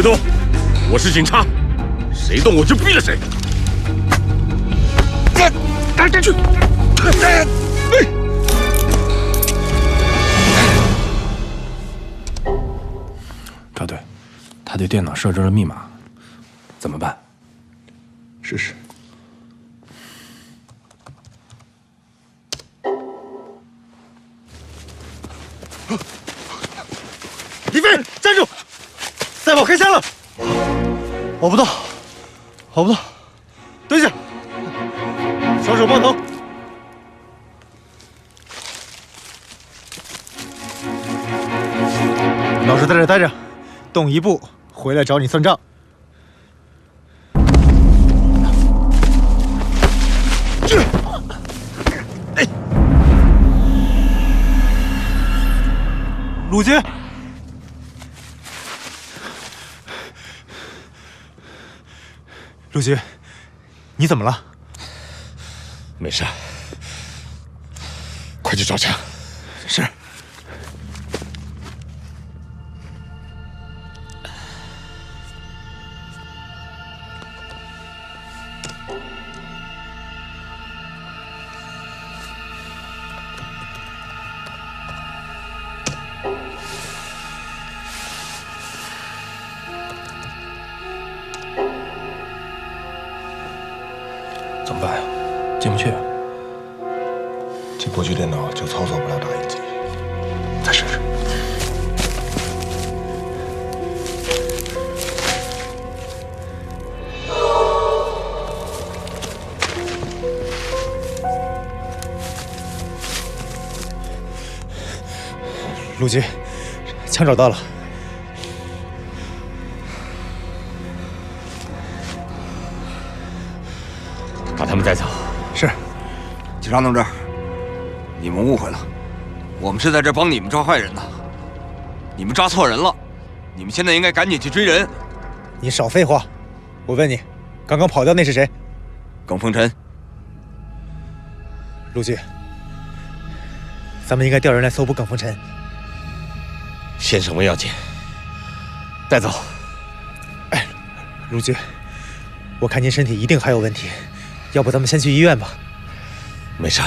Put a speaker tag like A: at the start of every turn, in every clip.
A: 动！我是警察，谁动我就毙了谁。去！
B: 赵队，他对电脑设置了密码，怎么办？
C: 试试。
D: 李飞，站住！赛宝开枪了！我不动，我不动，蹲下，双手抱头。老实在这待着，动一步回来找你算账。鲁军，鲁军，你怎么了？
A: 没事，快去找枪。
D: 是。
B: 怎么办呀？进不去。
C: 这过去电脑就操作不了打印机，再试试。
D: 陆军，枪找到了。
A: 把他们带走。
D: 是。
E: 警察同志，你们误会了，我们是在这帮你们抓坏人呢。你们抓错人了，你们现在应该赶紧去追人。
D: 你少废话！我问你，刚刚跑掉那是谁？
E: 耿风尘。
D: 陆军，咱们应该调人来搜捕耿风尘。
A: 先什么要紧？带走。
D: 哎，陆军，我看您身体一定还有问题，要不咱们先去医院吧。
A: 没事，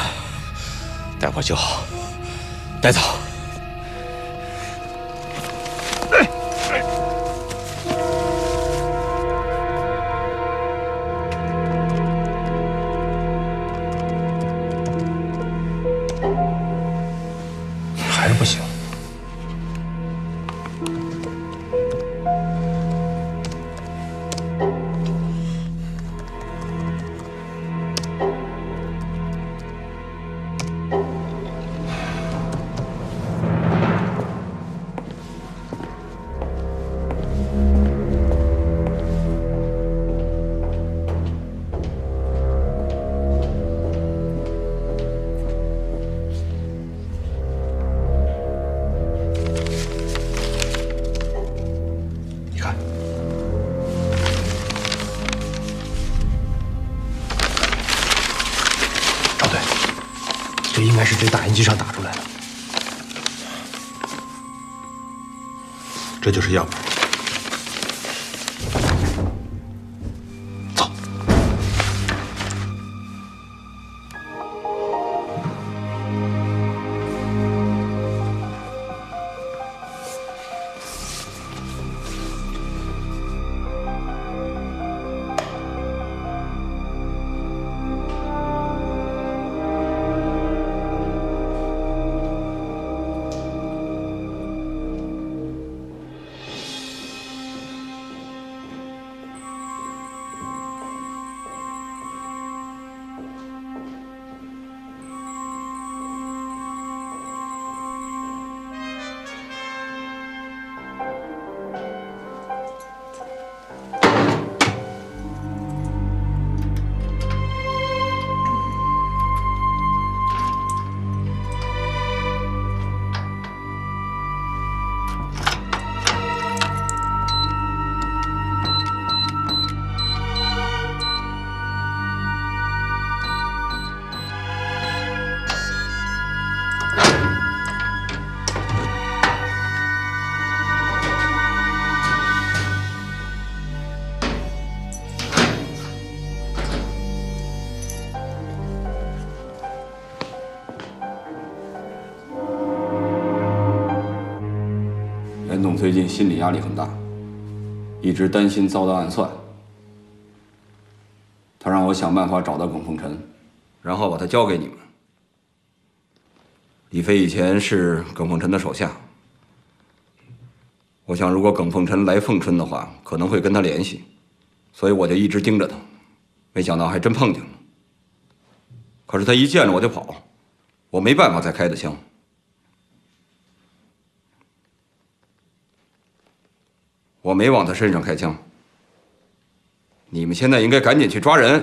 A: 待会儿就好。带走。
B: 还是不行。这应该是这打印机上打出来的，
C: 这就是样本。走。
F: 总最近心理压力很大，一直担心遭到暗算。他让我想办法找到耿凤臣，然后把他交给你们。李飞以前是耿凤臣的手下，我想如果耿凤臣来凤春的话，可能会跟他联系，所以我就一直盯着他，没想到还真碰见了。可是他一见着我就跑，我没办法再开他枪。我没往他身上开枪。你们现在应该赶紧去抓人。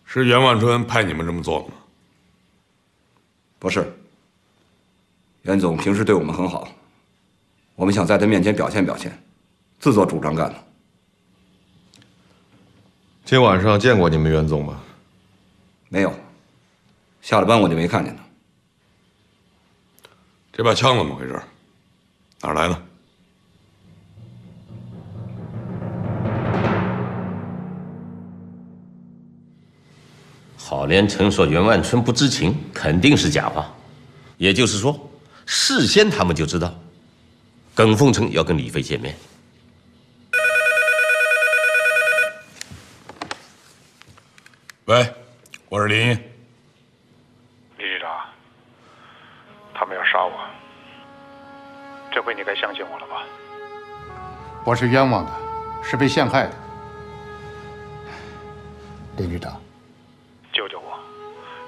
G: 是袁万春派你们这么做的吗？
F: 不是。袁总平时对我们很好，我们想在他面前表现表现，自作主张干的。
C: 今晚上见过你们袁总吗？
F: 没有，下了班我就没看见他。
G: 这把枪怎么回事？哪儿来的？
A: 郝连成说袁万春不知情，肯定是假话。也就是说，事先他们就知道耿凤城要跟李飞见面。
G: 喂，我是林荫。
H: 李局长，他们要杀我，这回你该相信我了吧？
I: 我是冤枉的，是被陷害的。林局长，
H: 救救我，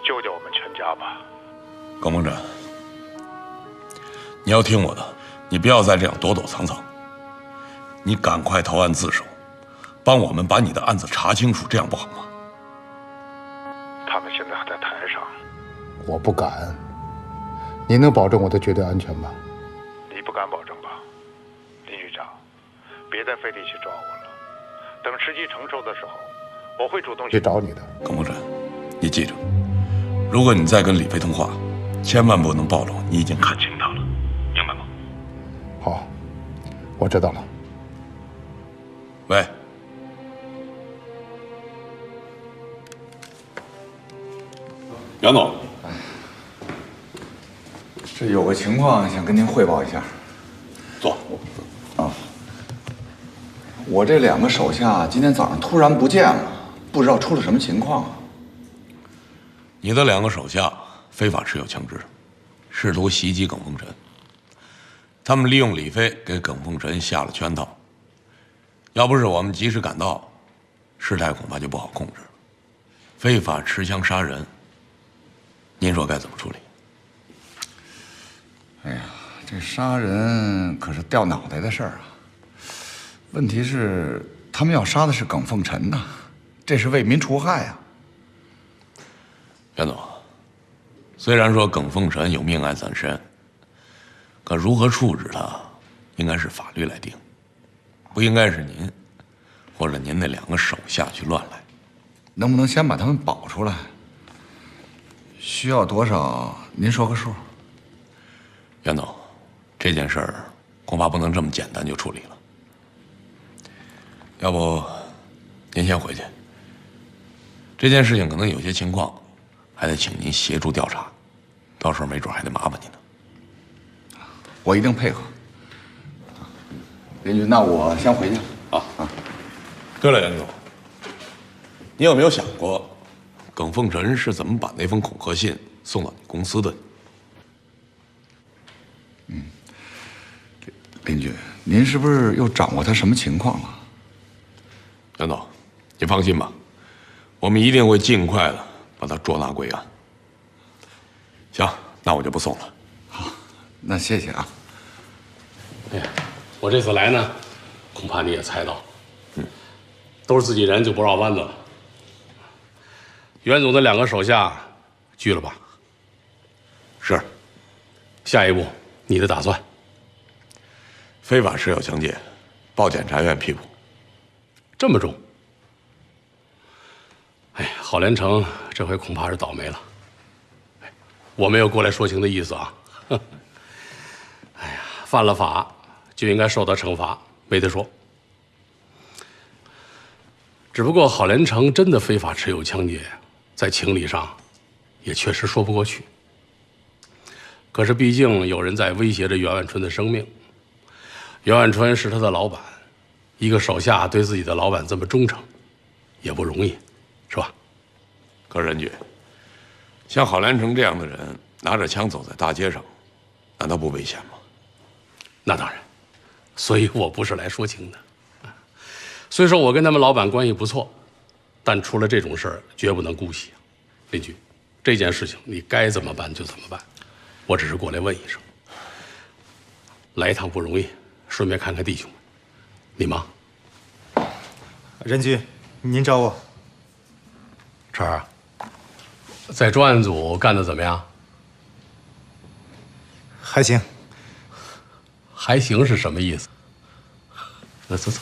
H: 救救我们全家吧！
G: 耿凤臣，你要听我的，你不要再这样躲躲藏藏，你赶快投案自首，帮我们把你的案子查清楚，这样不好吗？
H: 他们现在还在台上，
I: 我不敢。您能保证我的绝对安全吗？
H: 你不敢保证吧？林局长，别再费力气抓我了。等时机成熟的时候，我会主动
I: 去找你的。
G: 耿凤臣，你记着，如果你再跟李飞通话，千万不能暴露你已经看清他了，明白吗？
I: 好，我知道了。
G: 喂。杨总，
J: 这有个情况想跟您汇报一下。
G: 坐。
J: 啊，我这2个手下今天早上突然不见了，不知道出了什么情况啊。
G: 你的2个手下非法持有枪支，试图袭击耿凤臣。他们利用李飞给耿凤臣下了圈套，要不是我们及时赶到，事态恐怕就不好控制了。非法持枪杀人，您说该怎么处理？
J: 哎呀，这杀人可是掉脑袋的事儿啊！问题是，他们要杀的是耿凤臣呐，这是为民除害啊！
G: 袁总，虽然说耿凤臣有命案在身，可如何处置他，应该是法律来定，不应该是您或者您那2个手下去乱来。
J: 能不能先把他们保出来？需要多少？您说个数。
G: 袁总，这件事儿恐怕不能这么简单就处理了。要不，您先回去。这件事情可能有些情况，还得请您协助调查，到时候没准还得麻烦您呢。
J: 我一定配合。林局，那我先回去了。
G: 啊。对了，袁总，你有没有想过，耿凤臣是怎么把那封恐吓信送到你公司的？
J: 林局，您是不是又掌握他什么情况了？
G: 袁总，你放心吧，我们一定会尽快的把他捉拿归案。行，那我就不送了。
J: 好，那谢谢啊。
K: 哎呀，我这次来呢，恐怕你也猜到，都是自己人就不绕弯子了。袁总的2个手下拘了吧？
G: 是。
K: 下一步你的打算？
G: 非法持有枪械，报检察院批捕。
K: 这么重？哎，郝连成这回恐怕是倒霉了。我没有过来说情的意思啊。哎呀，犯了法就应该受到惩罚，没得说。只不过郝连成真的非法持有枪械，在情理上也确实说不过去。可是毕竟有人在威胁着袁万春的生命，袁万春是他的老板，一个手下对自己的老板这么忠诚，也不容易，是吧？
G: 可任局，像郝连成这样的人拿着枪走在大街上，难道不危险吗？
K: 那当然，所以我不是来说情的。虽说我跟他们老板关系不错，但出了这种事儿，绝不能姑息。邻居，这件事情你该怎么办就怎么办，我只是过来问一声。来一趟不容易，顺便看看弟兄们。你忙。
D: 任局，您找我。
K: 晨儿，在专案组干得怎么样？
D: 还行。
K: 还行是什么意思？那走走。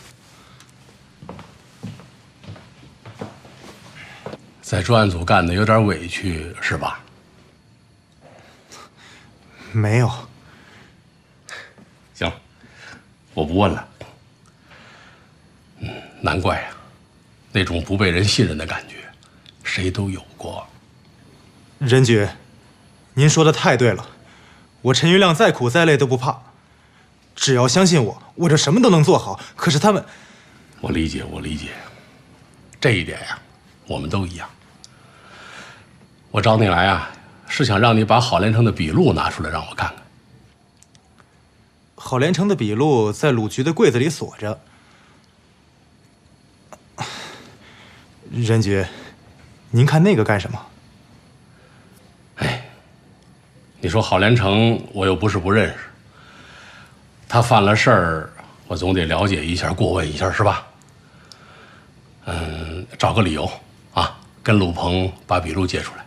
K: 在专案组干的有点委屈，是吧？
D: 没有。
K: 行了，我不问了。难怪呀，那种不被人信任的感觉，谁都有过。
D: 任局，您说的太对了，我陈云亮再苦再累都不怕，只要相信我，我这什么都能做好。可是他们，
K: 我理解，这一点呀，我们都一样。我找你来啊，是想让你把郝连成的笔录拿出来让我看看。
D: 郝连成的笔录在鲁局的柜子里锁着。任局，您看那个干什么？
K: 哎，你说郝连成，我又不是不认识，他犯了事儿，我总得了解一下，过问一下，是吧？找个理由啊，跟鲁鹏把笔录借出来。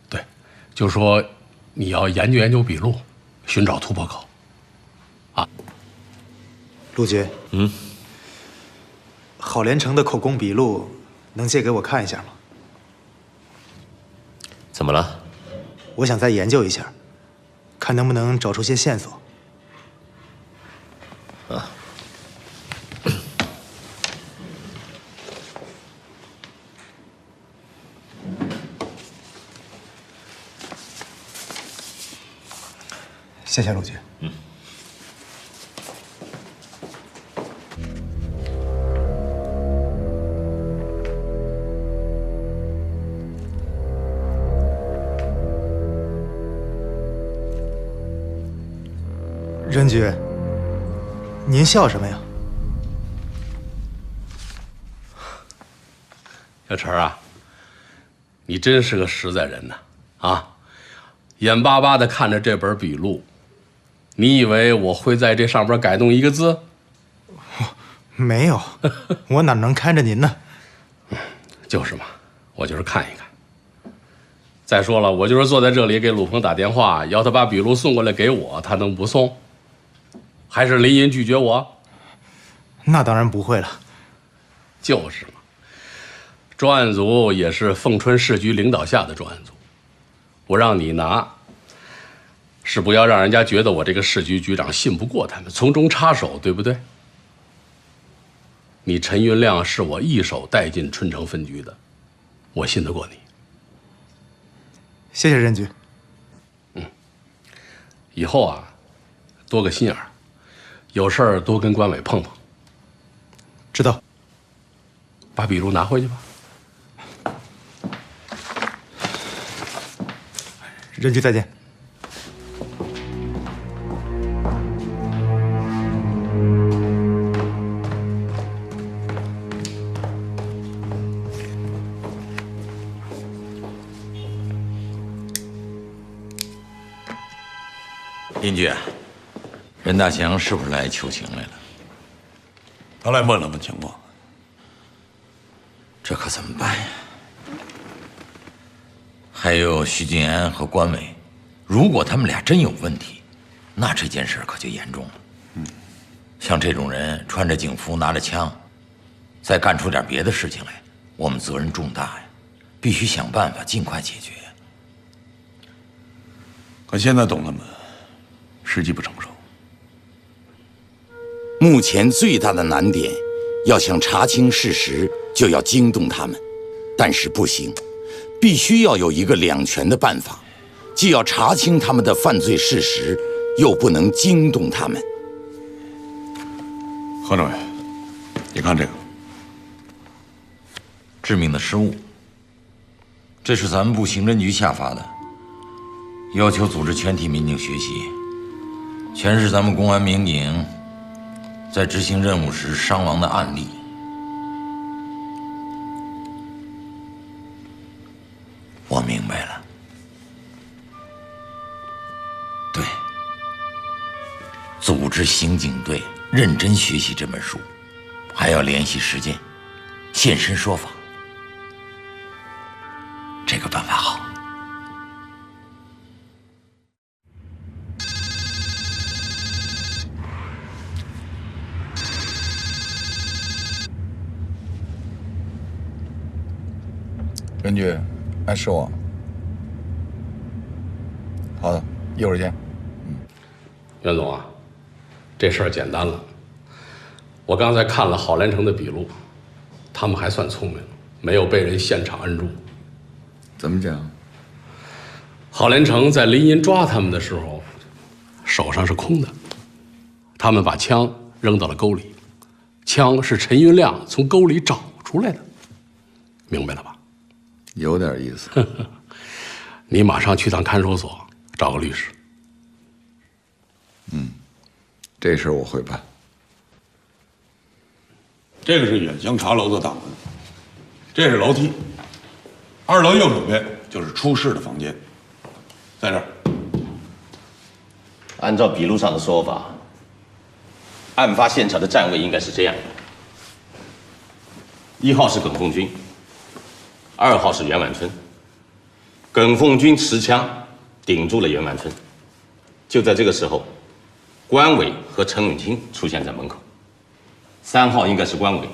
K: 对，就说你要研究研究笔录，寻找突破口。啊，
D: 陆局，郝连成的口供笔录能借给我看一下吗？
A: 怎么了？
D: 我想再研究一下，看能不能找出些线索。
A: 啊。
D: 谢谢陆局。任局，您笑什么呀？
K: 小陈啊，你真是个实在人呐！啊，眼巴巴地看着这本笔录，你以为我会在这上边改动一个字？
D: 没有，我哪能看着您呢？
K: 就是嘛，我就是看一看。再说了，我就是坐在这里给鲁鹏打电话，要他把笔录送过来给我，他能不送？还是林荫拒绝我？
D: 那当然不会了。
K: 就是嘛，专案组也是凤春市局领导下的专案组，我让你拿，是不要让人家觉得我这个市局局长信不过他们，从中插手，对不对？你陈云亮是我一手带进春城分局的，我信得过你。
D: 谢谢任局。
K: 以后啊，多个心眼儿，有事儿多跟关伟碰碰。
D: 知道。
K: 把笔录拿回去吧。
D: 任局再见。
L: 邻居，任大强是不是来求情来了？
G: 他来问了问情况。
L: 这可怎么办呀？还有徐静安和关伟，如果他们俩真有问题，那这件事可就严重了。像这种人穿着警服拿着枪，再干出点别的事情来，我们责任重大呀，必须想办法尽快解决。
G: 可现在懂他们，时机不成熟。
M: 目前最大的难点，要想查清事实，就要惊动他们，但是不行，必须要有一个两全的办法，既要查清他们的犯罪事实，又不能惊动他们。
G: 何政委，你看这个，
L: 致命的失误。这是咱们部刑侦局下发的，要求组织全体民警学习，全是咱们公安民警在执行任务时伤亡的案例。我明白了，对，组织刑警队认真学习这本书，还要联系实践，现身说法。这个办法好。
J: 任局，哎，是我。好的，一会儿见。
K: 袁总啊，这事儿简单了。我刚才看了郝连成的笔录，他们还算聪明，没有被人现场摁住。
J: 怎么讲？
K: 郝连成在林荫抓他们的时候，手上是空的，他们把枪扔到了沟里，枪是陈云亮从沟里找出来的，明白了吧？
J: 有点意思。
K: 你马上去趟看守所找个律师。
J: 这事儿我会办。
G: 这个是远香茶楼的大门，这是楼梯，2楼右手边就是出事的房间，在这儿。
A: 按照笔录上的说法，案发现场的站位应该是这样：1号是耿凤军，2号是袁万春。耿凤军持枪顶住了袁万春。就在这个时候，关伟和陈永清出现在门口。3号应该是关伟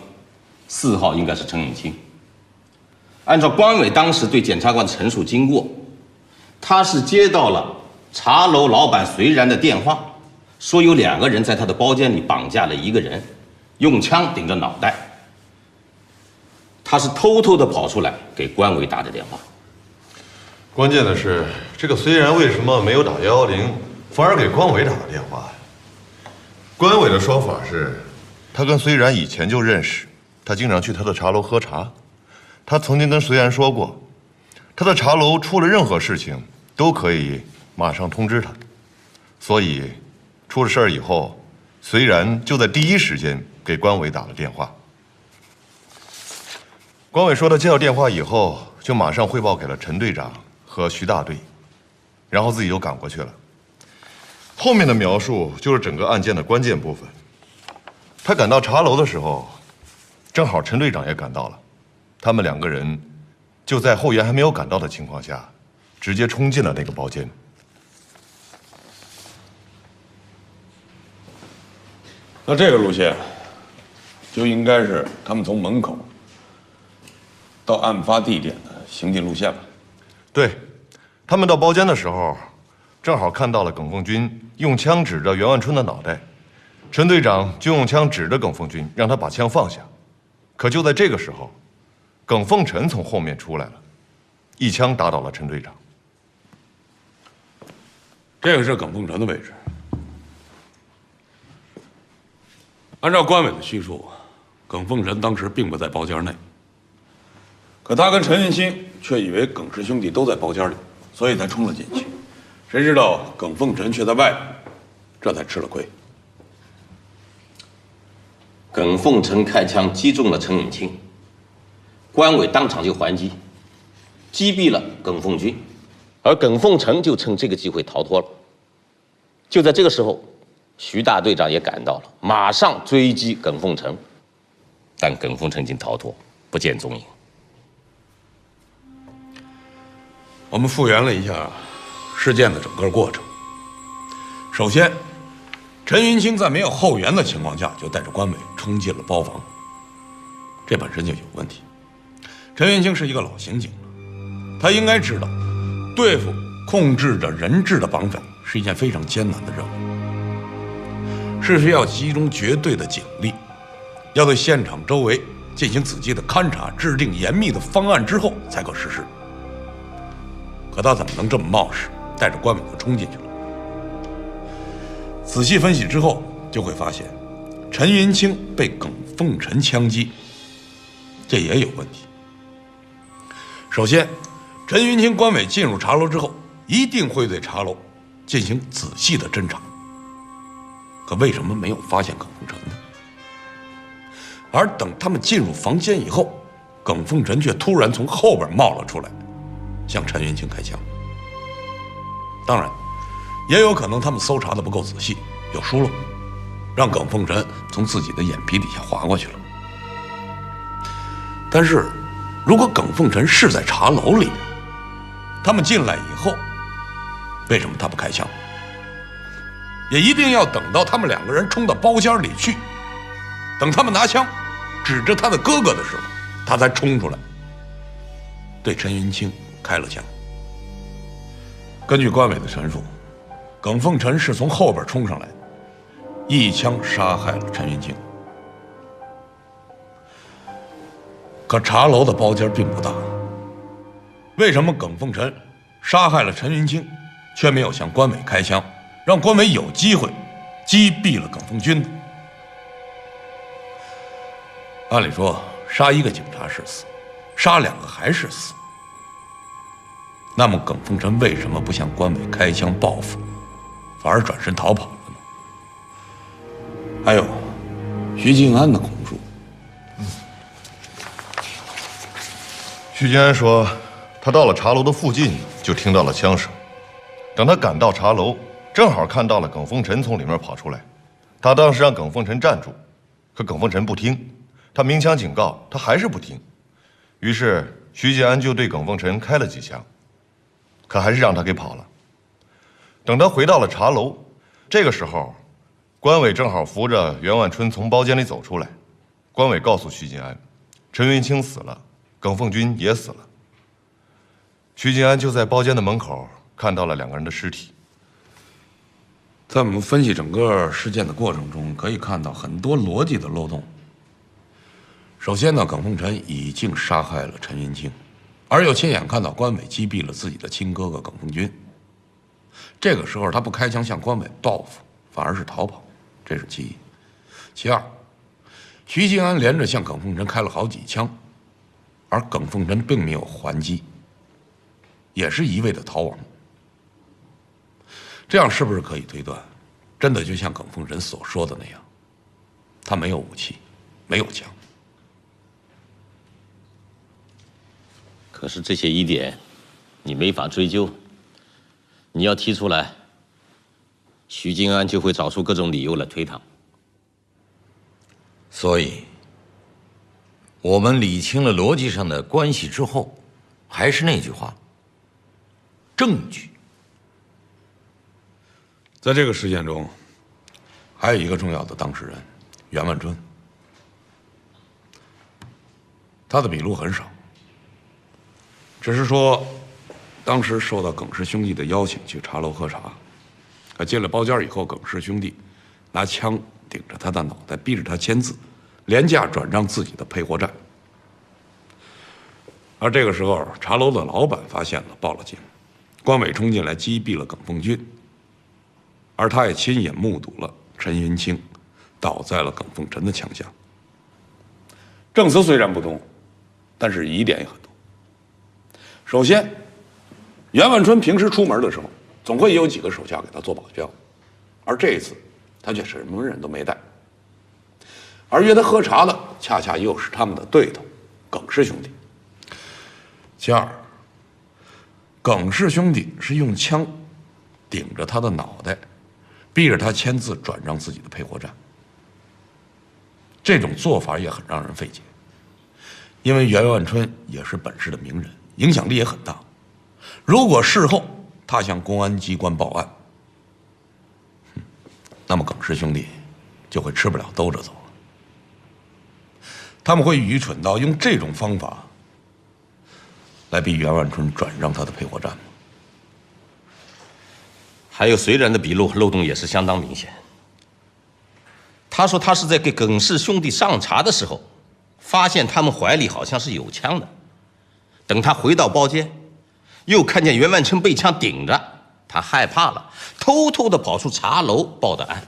A: ，4号应该是陈永清。按照关伟当时对检察官的陈述经过，他是接到了茶楼老板隋然的电话，说有2个人在他的包间里绑架了1个人，用枪顶着脑袋。他是偷偷的跑出来给关伟打的电话。
N: 关键的是，这个虽然为什么没有打110，反而给关伟打了电话？关伟的说法是，他跟虽然以前就认识，他经常去他的茶楼喝茶。他曾经跟虽然说过，他的茶楼出了任何事情都可以马上通知他。所以，出了事儿以后，虽然就在第一时间给关伟打了电话。关伟说他接到电话以后，就马上汇报给了陈队长和徐大队，然后自己就赶过去了。后面的描述就是整个案件的关键部分。他赶到茶楼的时候，正好陈队长也赶到了，他们2个人就在后援还没有赶到的情况下，直接冲进了那个包间。
G: 那这个路线就应该是他们从门口到案发地点的行进路线了。
N: 对，他们到包间的时候，正好看到了耿凤军用枪指着袁万春的脑袋，陈队长就用枪指着耿凤军，让他把枪放下。可就在这个时候，耿凤臣从后面出来了，一枪打倒了陈队长。
G: 这个是耿凤臣的位置。按照关伟的叙述，耿凤臣当时并不在包间内，可他跟陈云清却以为耿氏兄弟都在包间里，所以才冲了进去。谁知道耿凤臣却在外面，这才吃了亏。
A: 耿凤臣开枪击中了陈永清，关伟当场就还击，击毙了耿凤军，而耿凤臣就趁这个机会逃脱了。就在这个时候，徐大队长也赶到了，马上追击耿凤臣，但耿凤臣已经逃脱，不见踪影。
G: 我们复原了一下事件的整个过程。首先，陈云清在没有后援的情况下就带着关伟冲进了包房，这本身就有问题。陈云清是一个老刑警了，他应该知道，对付控制着人质的绑匪是一件非常艰难的任务，是需要集中绝对的警力，要对现场周围进行仔细的勘察，制定严密的方案之后才可实施。可他怎么能这么冒失，带着关伟就冲进去了？仔细分析之后，就会发现，陈云清被耿凤臣枪击，这也有问题。首先，陈云清、关伟进入茶楼之后，一定会对茶楼进行仔细的侦查。可为什么没有发现耿凤臣呢？而等他们进入房间以后，耿凤臣却突然从后边冒了出来，向陈云清开枪。当然，也有可能他们搜查的不够仔细，有疏漏，让耿凤臣从自己的眼皮底下划过去了。但是，如果耿凤臣是在茶楼里，他们进来以后，为什么他不开枪？也一定要等到他们两个人冲到包间里去，等他们拿枪指着他的哥哥的时候，他才冲出来，对陈云清开了枪。根据关伟的陈述，耿凤臣是从后边冲上来，一枪杀害了陈云清。可茶楼的包间并不大，为什么耿凤臣杀害了陈云清，却没有向关伟开枪，让关伟有机会击毙了耿凤军呢？按理说，杀一个警察是死，杀两个还是死。那么耿凤臣为什么不向关伟开枪报复，反而转身逃跑了呢？还有徐静安的供述。
N: 徐静安说，他到了茶楼的附近就听到了枪声，等他赶到茶楼，正好看到了耿凤臣从里面跑出来。他当时让耿凤臣站住，可耿凤臣不听，他鸣枪警告，他还是不听。于是徐静安就对耿凤臣开了几枪，可还是让他给跑了。等他回到了茶楼，这个时候，关伟正好扶着袁万春从包间里走出来。关伟告诉徐静安，陈云清死了，耿凤军也死了。徐静安就在包间的门口看到了两个人的尸体。
G: 在我们分析整个事件的过程中，可以看到很多逻辑的漏洞。首先呢，耿凤臣已经杀害了陈云清，而又亲眼看到关伟击毙了自己的亲哥哥耿凤军。这个时候他不开枪向关伟报复，反而是逃跑，这是其一。其二，徐静安连着向耿凤臣开了好几枪，而耿凤臣并没有还击，也是一味的逃亡。这样是不是可以推断，真的就像耿凤臣所说的那样，他没有武器，没有枪？
A: 可是这些疑点，你没法追究。你要提出来，徐静安就会找出各种理由来推搪。
L: 所以，我们理清了逻辑上的关系之后，还是那句话：证据。
G: 在这个事件中，还有一个重要的当事人袁万春，他的笔录很少，只是说当时受到耿氏兄弟的邀请去茶楼喝茶，可进了包间以后，耿氏兄弟拿枪顶着他的脑袋，逼着他签字，廉价转让自己的配货站。而这个时候，茶楼的老板发现了，报了警，关伟冲进来击毙了耿凤军，而他也亲眼目睹了陈云清倒在了耿凤臣的枪下。证词虽然不多，但是疑点也很多。首先，袁万春平时出门的时候，总会有几个手下给他做保镖，而这一次，他却什么人都没带。而约他喝茶的，恰恰又是他们的对头，耿氏兄弟。其二，耿氏兄弟是用枪顶着他的脑袋，逼着他签字转让自己的配货站。这种做法也很让人费解，因为袁万春也是本市的名人，影响力也很大。如果事后他向公安机关报案，那么耿氏兄弟就会吃不了兜着走了。他们会愚蠢到用这种方法来逼袁万春转让他的配货站吗？
A: 还有隋然的笔录漏洞也是相当明显。他说他是在给耿氏兄弟上茶的时候，发现他们怀里好像是有枪的。等他回到包间，又看见袁万春被枪顶着，他害怕了，偷偷地跑出茶楼报的案。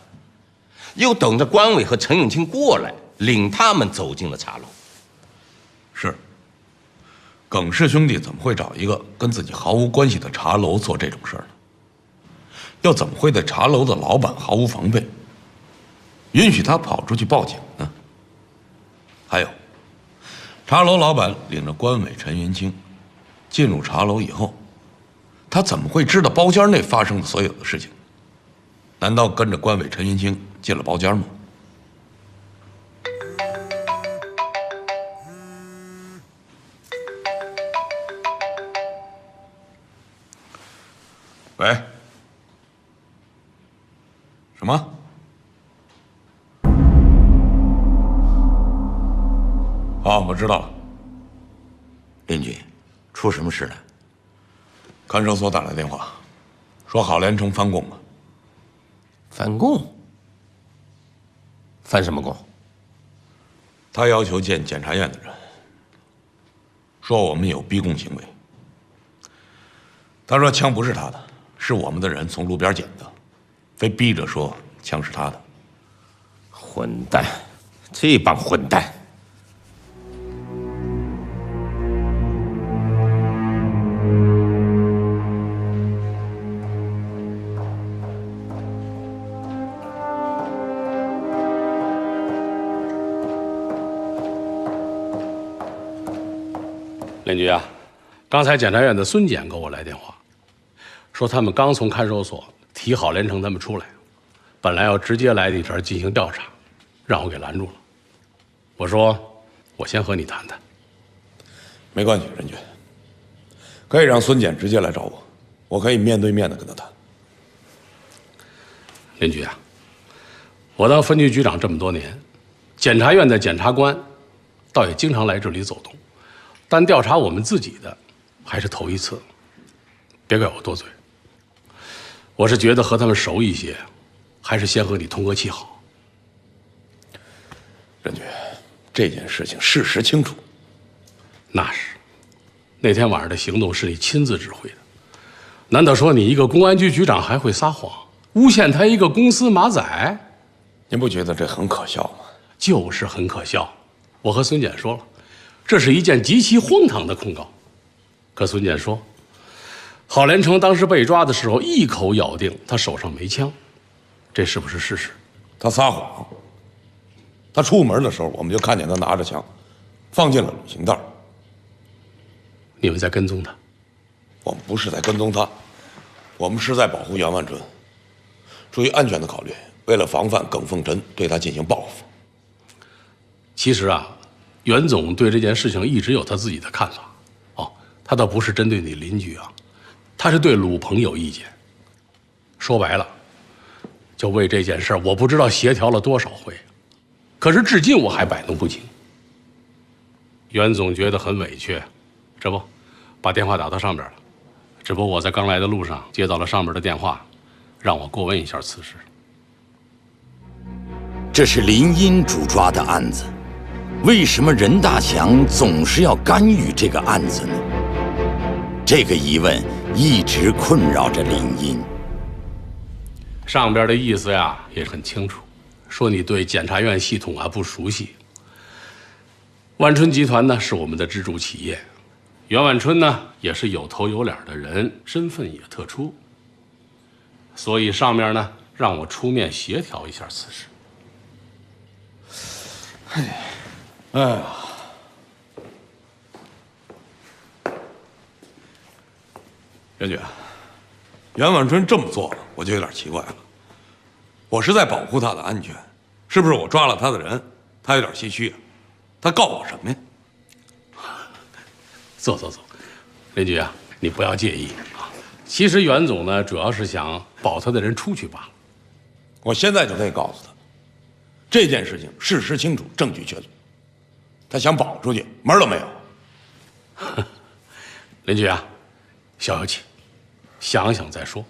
A: 又等着关伟和陈永清过来，领他们走进了茶楼。
G: 是，耿氏兄弟怎么会找一个跟自己毫无关系的茶楼做这种事儿呢？又怎么会对茶楼的老板毫无防备，允许他跑出去报警呢？还有，茶楼老板领着关伟、陈云清进入茶楼以后，他怎么会知道包间内发生的所有的事情？难道跟着关伟、陈云清进了包间吗？喂？什么？哦，我知道了。
L: 邻居，出什么事了？
G: 看守所打来电话，说郝连成翻供了。
A: 翻供？翻什么供？
G: 他要求见检察院的人，说我们有逼供行为。他说枪不是他的，是我们的人从路边捡的，非逼着说枪是他的。
A: 混蛋，这帮混蛋！
K: 邻居啊，刚才检察院的孙检给我来电话，说他们刚从看守所提郝连成他们出来，本来要直接来你这儿进行调查，让我给拦住了。我说我先和你谈谈。
G: 没关系，任局，可以让孙检直接来找我，我可以面对面的跟他谈。
K: 邻居啊，我当分局局长这么多年，检察院的检察官倒也经常来这里走动，但调查我们自己的还是头一次，别怪我多嘴。我是觉得和他们熟一些，还是先和你通个气好。
G: 任局，这件事情事实清楚。
K: 那是，那天晚上的行动是你亲自指挥的，难道说你一个公安局局长还会撒谎，诬陷他一个公司马仔？
G: 您不觉得这很可笑吗？
K: 就是很可笑。我和孙检说了，这是一件极其荒唐的控告。可孙检说，郝连成当时被抓的时候，一口咬定他手上没枪，这是不是事实？
G: 他撒谎。他出门的时候，我们就看见他拿着枪，放进了旅行袋。
K: 你们在跟踪他？
G: 我们不是在跟踪他，我们是在保护袁万春。出于安全的考虑，为了防范耿凤臣对他进行报复。
K: 其实啊，袁总对这件事情一直有他自己的看法。哦，他倒不是针对你邻居啊，他是对鲁鹏有意见。说白了，就为这件事我不知道协调了多少回，可是至今我还摆弄不清。袁总觉得很委屈，这不，把电话打到上边了。只不过我在刚来的路上接到了上边的电话，让我过问一下此事。
M: 这是林荫主抓的案子，为什么任大强总是要干预这个案子呢？这个疑问一直困扰着林荫。
K: 上边的意思呀也很清楚，说你对检察院系统啊不熟悉。万春集团呢是我们的支柱企业，袁万春呢也是有头有脸的人，身份也特殊，所以上面呢让我出面协调一下此事。
G: 哎呀，袁局，袁万春这么做了，我就有点奇怪了。我是在保护他的安全，是不是？我抓了他的人，他有点心虚啊。他告我什么呀？
K: 走，邻居啊，你不要介意啊。其实袁总呢，主要是想保他的人出去罢了。
G: 我现在就可以告诉他，这件事情事实清楚，证据确凿。他想保出去，门儿都没有。
K: 邻居啊，消消气，想想再说。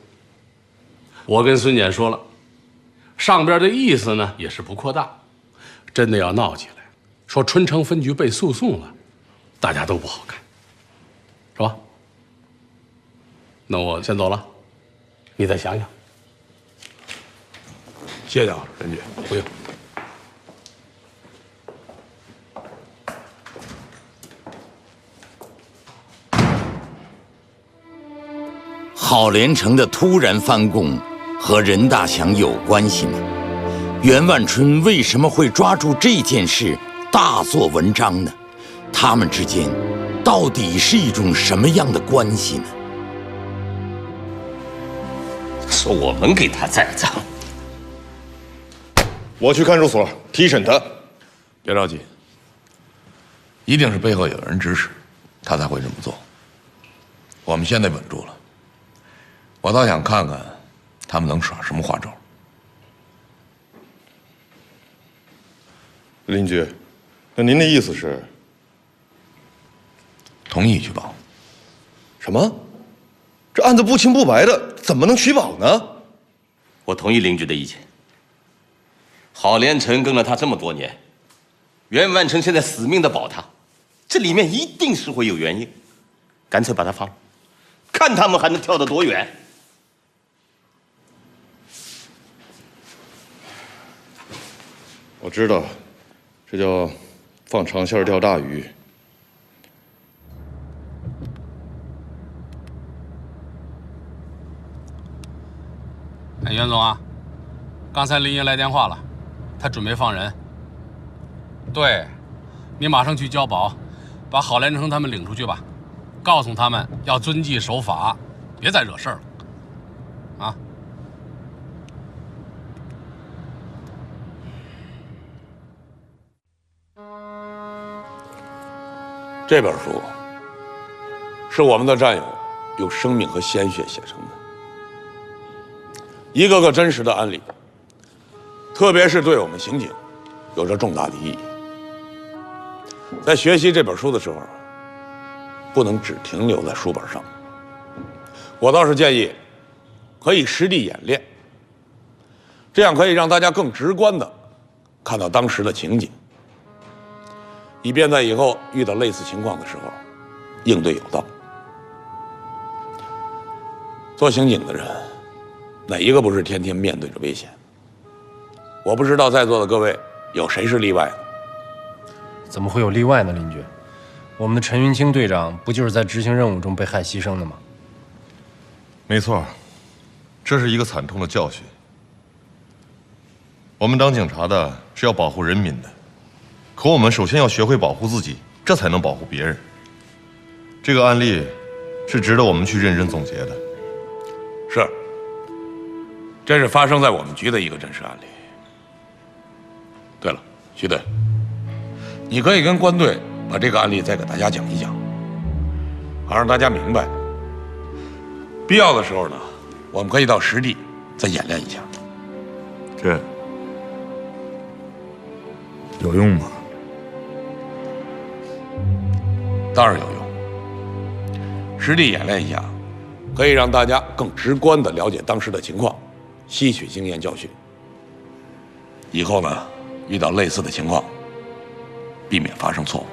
K: 我跟孙检说了，上边的意思呢也是不扩大，真的要闹起来，说春城分局被诉讼了，大家都不好看，是吧？那我先走了，你再想想。
G: 谢谢啊，任局，不用。
M: 郝连成的突然翻供和任大强有关系吗？袁万春为什么会抓住这件事大做文章呢？他们之间到底是一种什么样的关系呢？
A: 说我们给他栽赃，
N: 我去看守所提审他。
G: 别着急，一定是背后有人指使，他才会这么做。我们现在稳住了，我倒想看看他们能耍什么花招。
N: 邻居，那您的意思是？
G: 同意取保？
N: 什么？这案子不清不白的，怎么能取保呢？
A: 我同意邻居的意见。郝连成跟了他这么多年，袁万成现在死命的保他，这里面一定是会有原因，干脆把他放了，看他们还能跳得多远。
N: 我知道，这叫放长线钓大鱼。
K: 哎，袁总啊，刚才林爷来电话了，他准备放人。对，你马上去交保，把郝连成他们领出去吧，告诉他们要遵纪守法，别再惹事儿了，啊。
G: 这本书是我们的战友用生命和鲜血写成的，一个个真实的案例，特别是对我们刑警有着重大的意义。在学习这本书的时候，不能只停留在书本上。我倒是建议可以实地演练，这样可以让大家更直观地看到当时的情景，以便在以后遇到类似情况的时候应对有道。做刑警的人，哪一个不是天天面对着危险？我不知道在座的各位有谁是例外的。
B: 怎么会有例外呢，邻居？我们的陈云清队长不就是在执行任务中被害牺牲的吗？
N: 没错，这是一个惨痛的教训。我们当警察的是要保护人民的，可我们首先要学会保护自己，这才能保护别人。这个案例是值得我们去认真总结的。
G: 是，这是发生在我们局的一个真实案例。对了，徐队，你可以跟关队把这个案例再给大家讲一讲，好让大家明白。必要的时候呢，我们可以到实地再演练一下。
C: 这有用吗？
G: 当然有用。实地演练一下，可以让大家更直观地了解当时的情况，吸取经验教训。以后呢，遇到类似的情况，避免发生错误。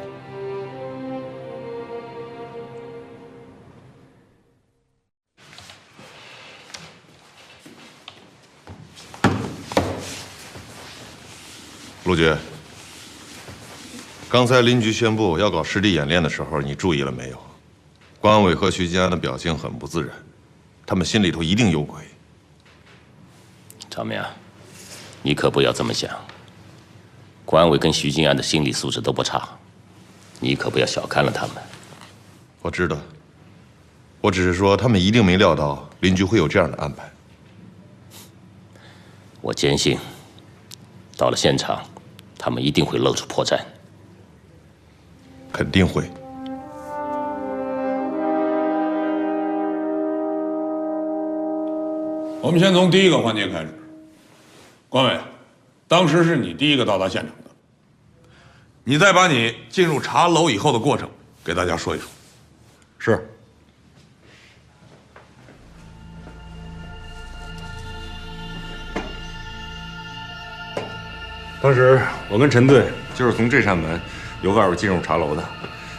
N: 陆局，刚才林局宣布要搞实地演练的时候，你注意了没有？关伟和徐金安的表情很不自然，他们心里头一定有鬼。
A: 长明，你可不要这么想。关伟跟徐金安的心理素质都不差，你可不要小看了他们。
N: 我知道，我只是说他们一定没料到林局会有这样的安排。
A: 我坚信，到了现场，他们一定会露出破绽。
N: 肯定会。
G: 我们先从第一个环节开始。关伟，当时是你第一个到达现场的，你再把你进入茶楼以后的过程给大家说一说。
C: 是。当时我跟陈队就是从这扇门由外边进入茶楼的，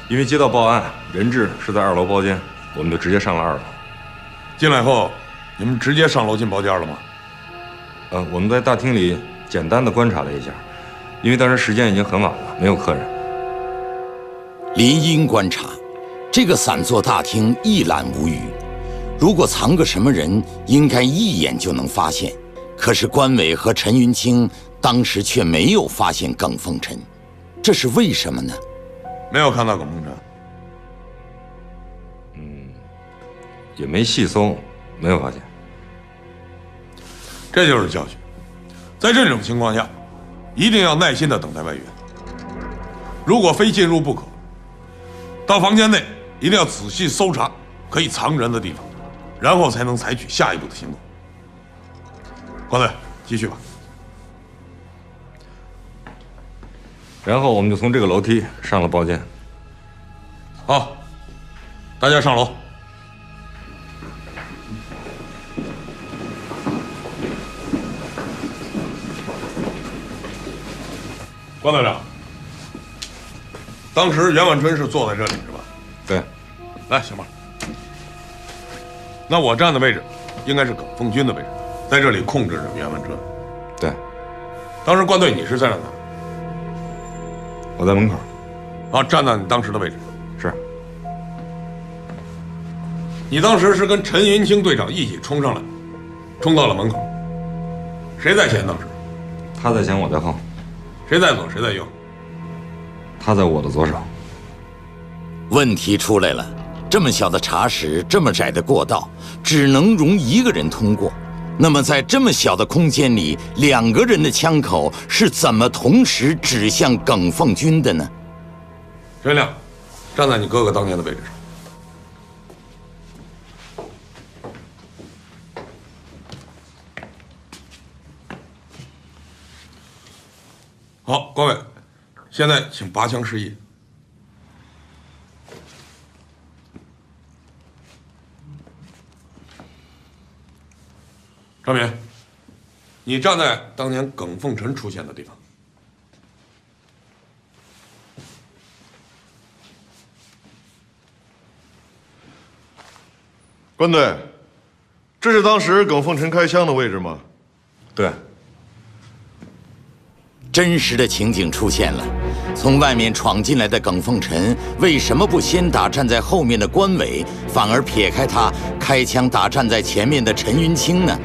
C: 因为接到报案，人质是在2楼包间，我们就直接上了2楼。
G: 进来后，你们直接上楼进包间了吗？
C: 我们在大厅里简单的观察了一下，因为当时时间已经很晚了，没有客人。
M: 林荫观察，这个散座大厅一览无余。如果藏个什么人，应该一眼就能发现。可是关伟和陈云清当时却没有发现耿凤臣，这是为什么呢？
G: 没有看到耿凤臣。
C: 也没细搜，没有发现。
G: 这就是教训。在这种情况下，一定要耐心地等待外援。如果非进入不可，到房间内一定要仔细搜查可以藏人的地方，然后才能采取下一步的行动。关队，继续吧。
C: 然后我们就从这个楼梯上了包间。
G: 好，大家上楼。关队长，当时袁万春是坐在这里是吧？
C: 对。
G: 来，小马。那我站的位置应该是耿凤军的位置，在这里控制着袁万春。
C: 对。
G: 当时关队你是站在哪？
C: 我在门口。
G: 啊，站在你当时的位置。
C: 是。
G: 你当时是跟陈云清队长一起冲上来，冲到了门口。谁在前？当时？
C: 他在前，我在后。
G: 谁在左，谁在右？
C: 他在我的左手。
M: 问题出来了，这么小的茶室，这么窄的过道，只能容一个人通过。那么在这么小的空间里，2个人的枪口是怎么同时指向耿凤军的呢？
G: 陈亮，站在你哥哥当年的位置上。好，关伟，现在请拔枪示意。张敏，你站在当年耿凤臣出现的地方。
N: 关队，这是当时耿凤臣开枪的位置吗？
C: 对。
M: 真实的情景出现了，从外面闯进来的耿凤臣为什么不先打站在后面的关伟，反而撇开他开枪打站在前面的陈云清呢？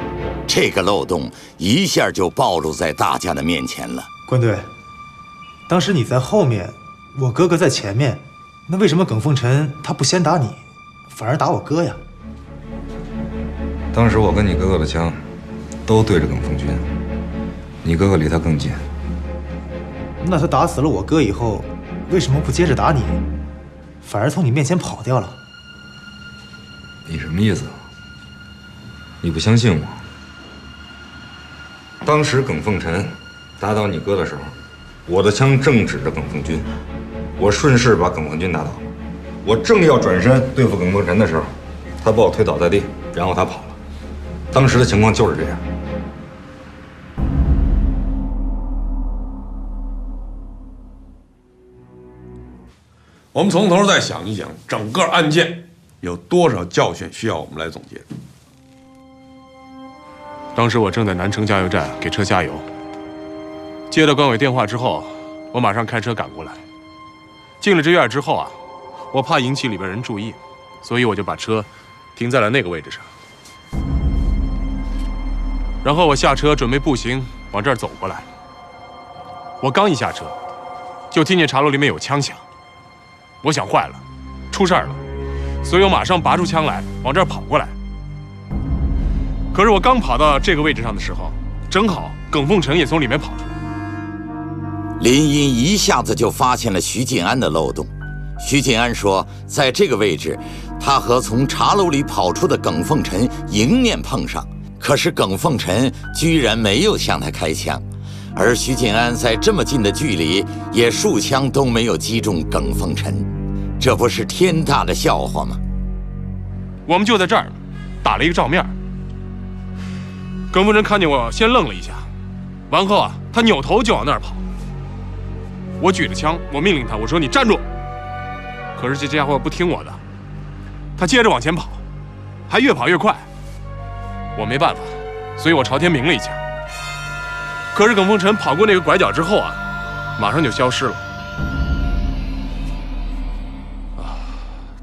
M: 这个漏洞一下就暴露在大家的面前了。
O: 关队，当时你在后面，我哥哥在前面，那为什么耿凤臣他不先打你，反而打我哥呀？
C: 当时我跟你哥哥的枪都对着耿凤军，你哥哥离他更近。
O: 那他打死了我哥以后，为什么不接着打你，反而从你面前跑掉了？
C: 你什么意思？你不相信我？当时耿凤臣打倒你哥的时候，我的枪正指着耿凤军，我顺势把耿凤军打倒。我正要转身对付耿凤臣的时候，他把我推倒在地，然后他跑了。当时的情况就是这样。
G: 我们从头再想一想，整个案件有多少教训需要我们来总结？
P: 当时我正在南城加油站给车加油，接到关伟电话之后，我马上开车赶过来。进了这院之后啊，我怕引起里边人注意，所以我就把车停在了那个位置上。然后我下车准备步行往这儿走过来。我刚一下车，就听见茶楼里面有枪响。我想坏了，出事儿了，所以我马上拔出枪来往这儿跑过来。可是我刚跑到这个位置上的时候，正好耿凤臣也从里面跑出来。
M: 林荫一下子就发现了徐进安的漏洞。徐进安说，在这个位置，他和从茶楼里跑出的耿凤臣迎面碰上，可是耿凤臣居然没有向他开枪。而徐进安在这么近的距离，也数枪都没有击中耿凤臣，这不是天大的笑话吗？
P: 我们就在这儿打了一个照面。耿凤臣看见我，先愣了一下，完后啊，他扭头就往那儿跑。我举着枪，我命令他，我说：“你站住！”可是这家伙不听我的，他接着往前跑，还越跑越快。我没办法，所以我朝天鸣了一枪。可是耿凤臣跑过那个拐角之后啊，马上就消失了。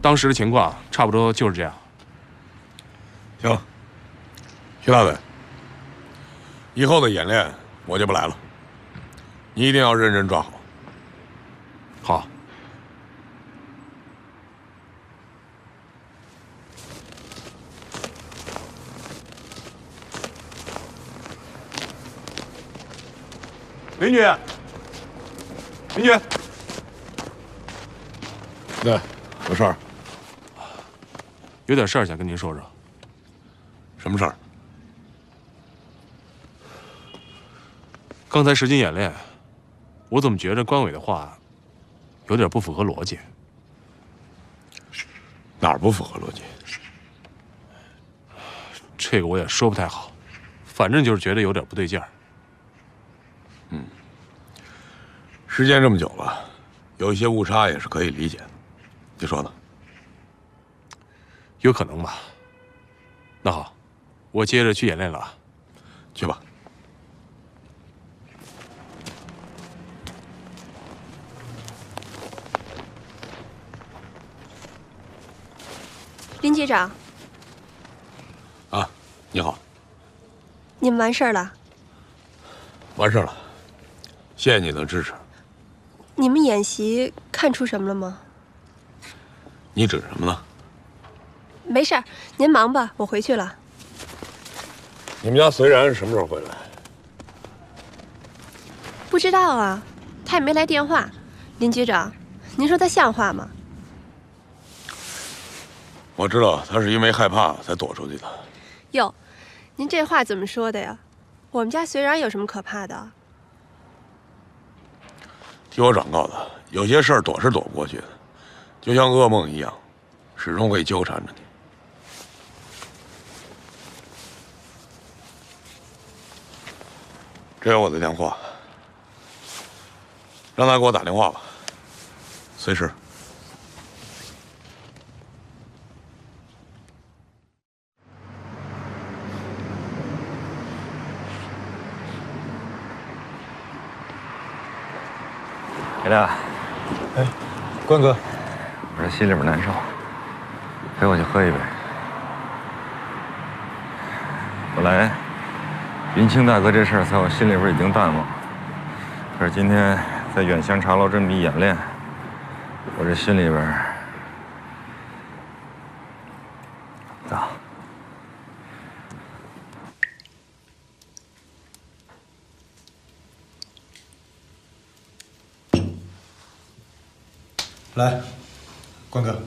P: 当时的情况差不多就是这样。
G: 行，徐大伟，以后的演练我就不来了，你一定要认真抓好。
P: 好。林局，林局，
G: 对，有事儿。
P: 有点事儿想跟您说说。
G: 什么事儿？
P: 刚才实景演练，我怎么觉着关伟的话有点不符合逻辑？
G: 哪儿不符合逻辑？
P: 这个我也说不太好，反正就是觉得有点不对劲儿。
G: 时间这么久了，有一些误差也是可以理解的。你说呢？
P: 有可能吧。那好，我接着去演练了啊。
G: 去吧。
Q: 林局长。
G: 啊，你好。
Q: 你们完事儿了？
G: 完事儿了，谢谢你的支持。
Q: 你们演习看出什么了吗？
G: 你指什么呢？
Q: 没事儿，您忙吧，我回去了。
G: 你们家随然什么时候回来？
Q: 不知道啊，他也没来电话。林局长，您说他像话吗？
G: 我知道他是因为害怕才躲出去的。
Q: 哟，您这话怎么说的呀？我们家随然有什么可怕的？
G: 听我转告的，有些事儿躲是躲不过去的，就像噩梦一样，始终会纠缠着你。这有我的电话，让他给我打电话吧，随时。
C: 铁亮，
O: 哎，关哥，
C: 我这心里边难受，陪我去喝一杯。本来云清大哥这事儿在我心里边已经淡忘，可是今天在远乡茶楼这么一演练，我这心里边……走。
O: 来，关哥。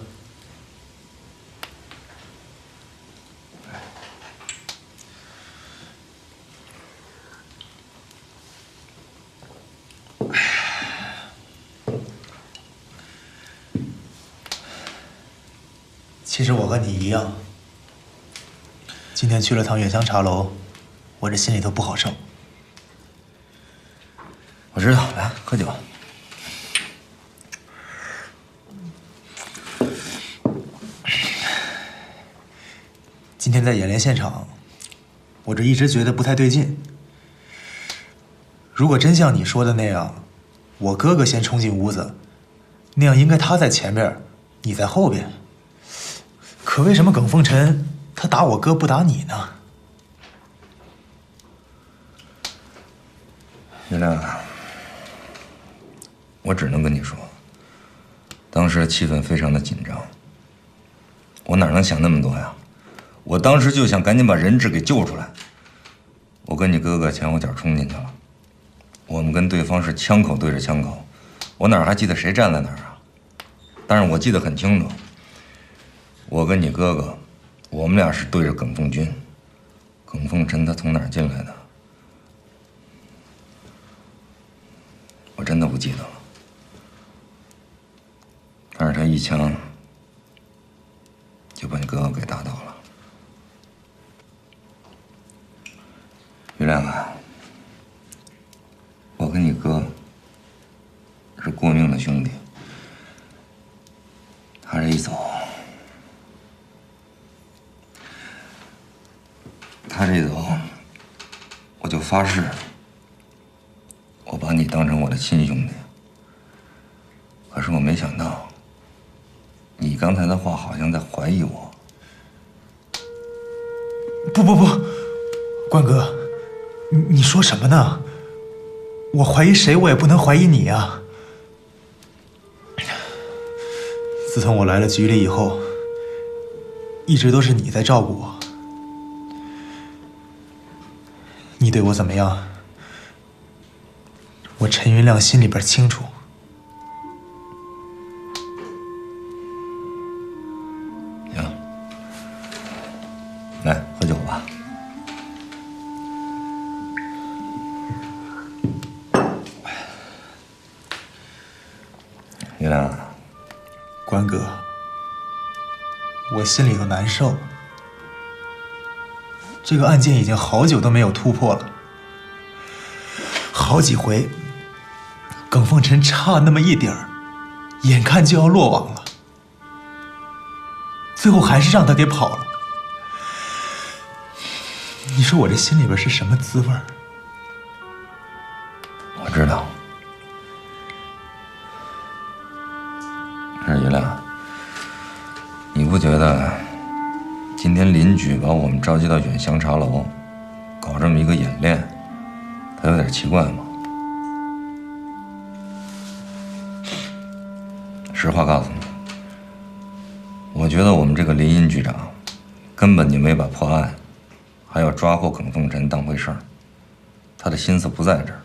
O: 其实我和你一样，今天去了趟远乡茶楼，我这心里头不好受。
C: 我知道，来喝酒。
O: 今天在演练现场，我这一直觉得不太对劲。如果真像你说的那样，我哥哥先冲进屋子，那样应该他在前面，你在后边。可为什么耿凤臣他打我哥不打你呢？
C: 月亮，我只能跟你说，当时气氛非常的紧张，我哪能想那么多呀？我当时就想赶紧把人质给救出来。我跟你哥哥前后脚冲进去了，我们跟对方是枪口对着枪口，我哪还记得谁站在哪儿啊？但是我记得很清楚，我跟你哥哥，我们俩是对着耿凤军，耿凤臣他从哪儿进来的？我真的不记得了。但是他一枪就把你哥哥给打倒了。月亮啊，我跟你哥是过命的兄弟，他这一走，我就发誓，你当成我的亲兄弟，可是我没想到，你刚才的话好像在怀疑我。
O: 不，关哥，你说什么呢？我怀疑谁，我也不能怀疑你啊！自从我来了局里以后，一直都是你在照顾我。你对我怎么样，我陈云亮心里边清楚。
C: 行，来喝酒吧。月亮，
O: 关哥，我心里头难受。这个案件已经好久都没有突破了，好几回，耿凤臣差那么一点儿，眼看就要落网了，最后还是让他给跑了。你说我这心里边是什么滋味儿？
C: 我知道。可是月亮，你不觉得今天邻居把我们召集到远香茶楼，搞这么一个演练，他有点奇怪吗？实话告诉你，我觉得我们这个林荫局长根本就没把破案，还有抓获耿凤臣当回事儿，他的心思不在这儿。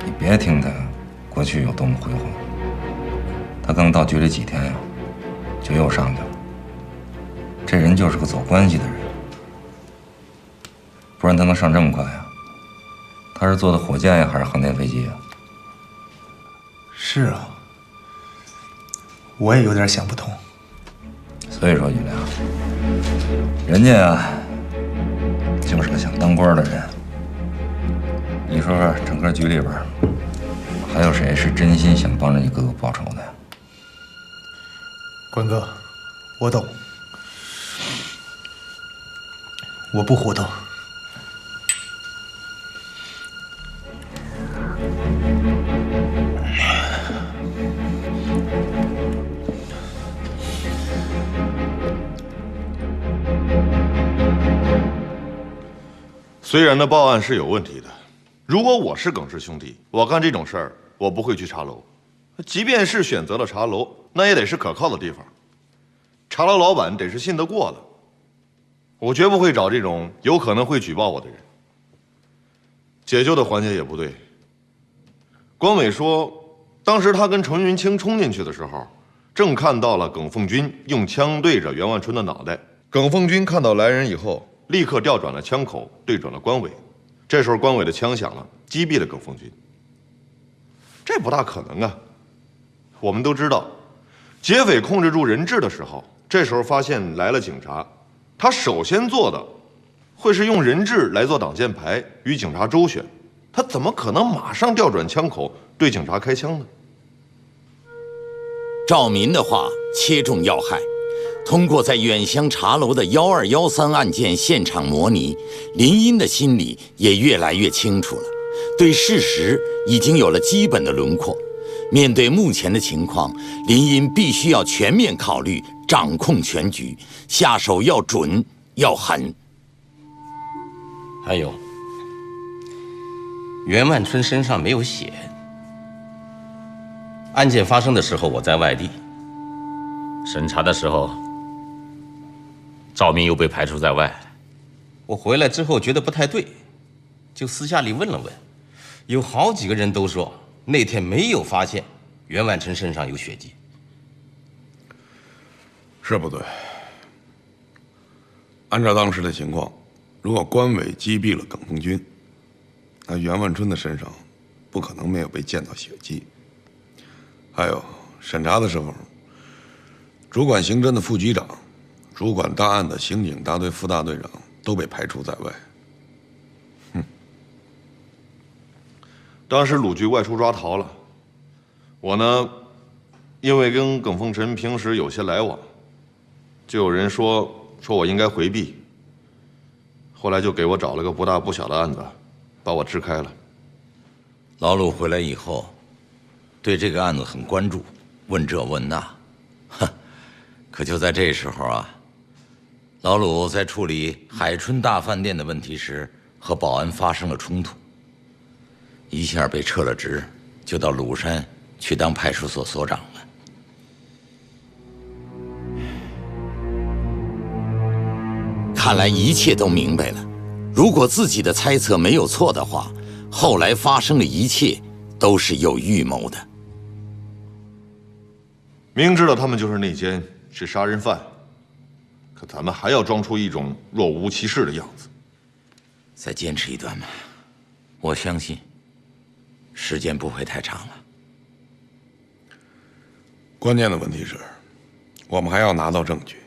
C: 你别听他过去有多么辉煌，他刚到局里几天呀，就又上去了。这人就是个走关系的人，不然他能上这么快呀？他是坐的火箭呀，还是航天飞机呀？
O: 是啊，我也有点想不通。
C: 所以说，雨亮，人家呀，就是个想当官的人。你说说，整个局里边，还有谁是真心想帮着你哥哥报仇的呀？
O: 关哥，我懂，我不糊涂。
N: 虽然的报案是有问题的，如果我是耿氏兄弟，我干这种事儿，我不会去茶楼。即便是选择了茶楼，那也得是可靠的地方，茶楼老板得是信得过的。我绝不会找这种有可能会举报我的人。解救的环节也不对。关伟说，当时他跟程云清冲进去的时候，正看到了耿凤军用枪对着袁万春的脑袋。耿凤军看到来人以后，立刻调转了枪口，对准了关伟。这时候关伟的枪响了，击毙了耿凤军。这不大可能啊！我们都知道，劫匪控制住人质的时候，这时候发现来了警察，他首先做的会是用人质来做挡箭牌，与警察周旋。他怎么可能马上调转枪口对警察开枪呢？
M: 赵民的话切中要害。通过在远香茶楼的1213案件现场模拟，林荫的心里也越来越清楚了，对事实已经有了基本的轮廓。面对目前的情况，林荫必须要全面考虑，掌控全局，下手要准要狠。
A: 还有，袁万春身上没有血。案件发生的时候，我在外地审查的时候，赵明又被排除在外。我回来之后觉得不太对，就私下里问了问，有好几个人都说那天没有发现袁万春身上有血迹。
G: 是不对。按照当时的情况，如果关伟击毙了耿凤军，那袁万春的身上不可能没有被溅到血迹。还有审查的时候，主管刑侦的副局长、主管大案的刑警大队副大队长都被排除在外。
N: 当时鲁局外出抓逃了，我呢，因为跟耿凤臣平时有些来往，就有人说我应该回避，后来就给我找了个不大不小的案子，把我支开了。
M: 老鲁回来以后，对这个案子很关注，问这问那。哼，可就在这时候啊，老鲁在处理海春大饭店的问题时，和保安发生了冲突，一下被撤了职，就到鲁山去当派出所所长了。看来一切都明白了。如果自己的猜测没有错的话，后来发生的一切都是有预谋的。
N: 明知道他们就是内奸，是杀人犯，可咱们还要装出一种若无其事的样子。
M: 再坚持一段吧，我相信时间不会太长了。
G: 关键的问题是，我们还要拿到证据。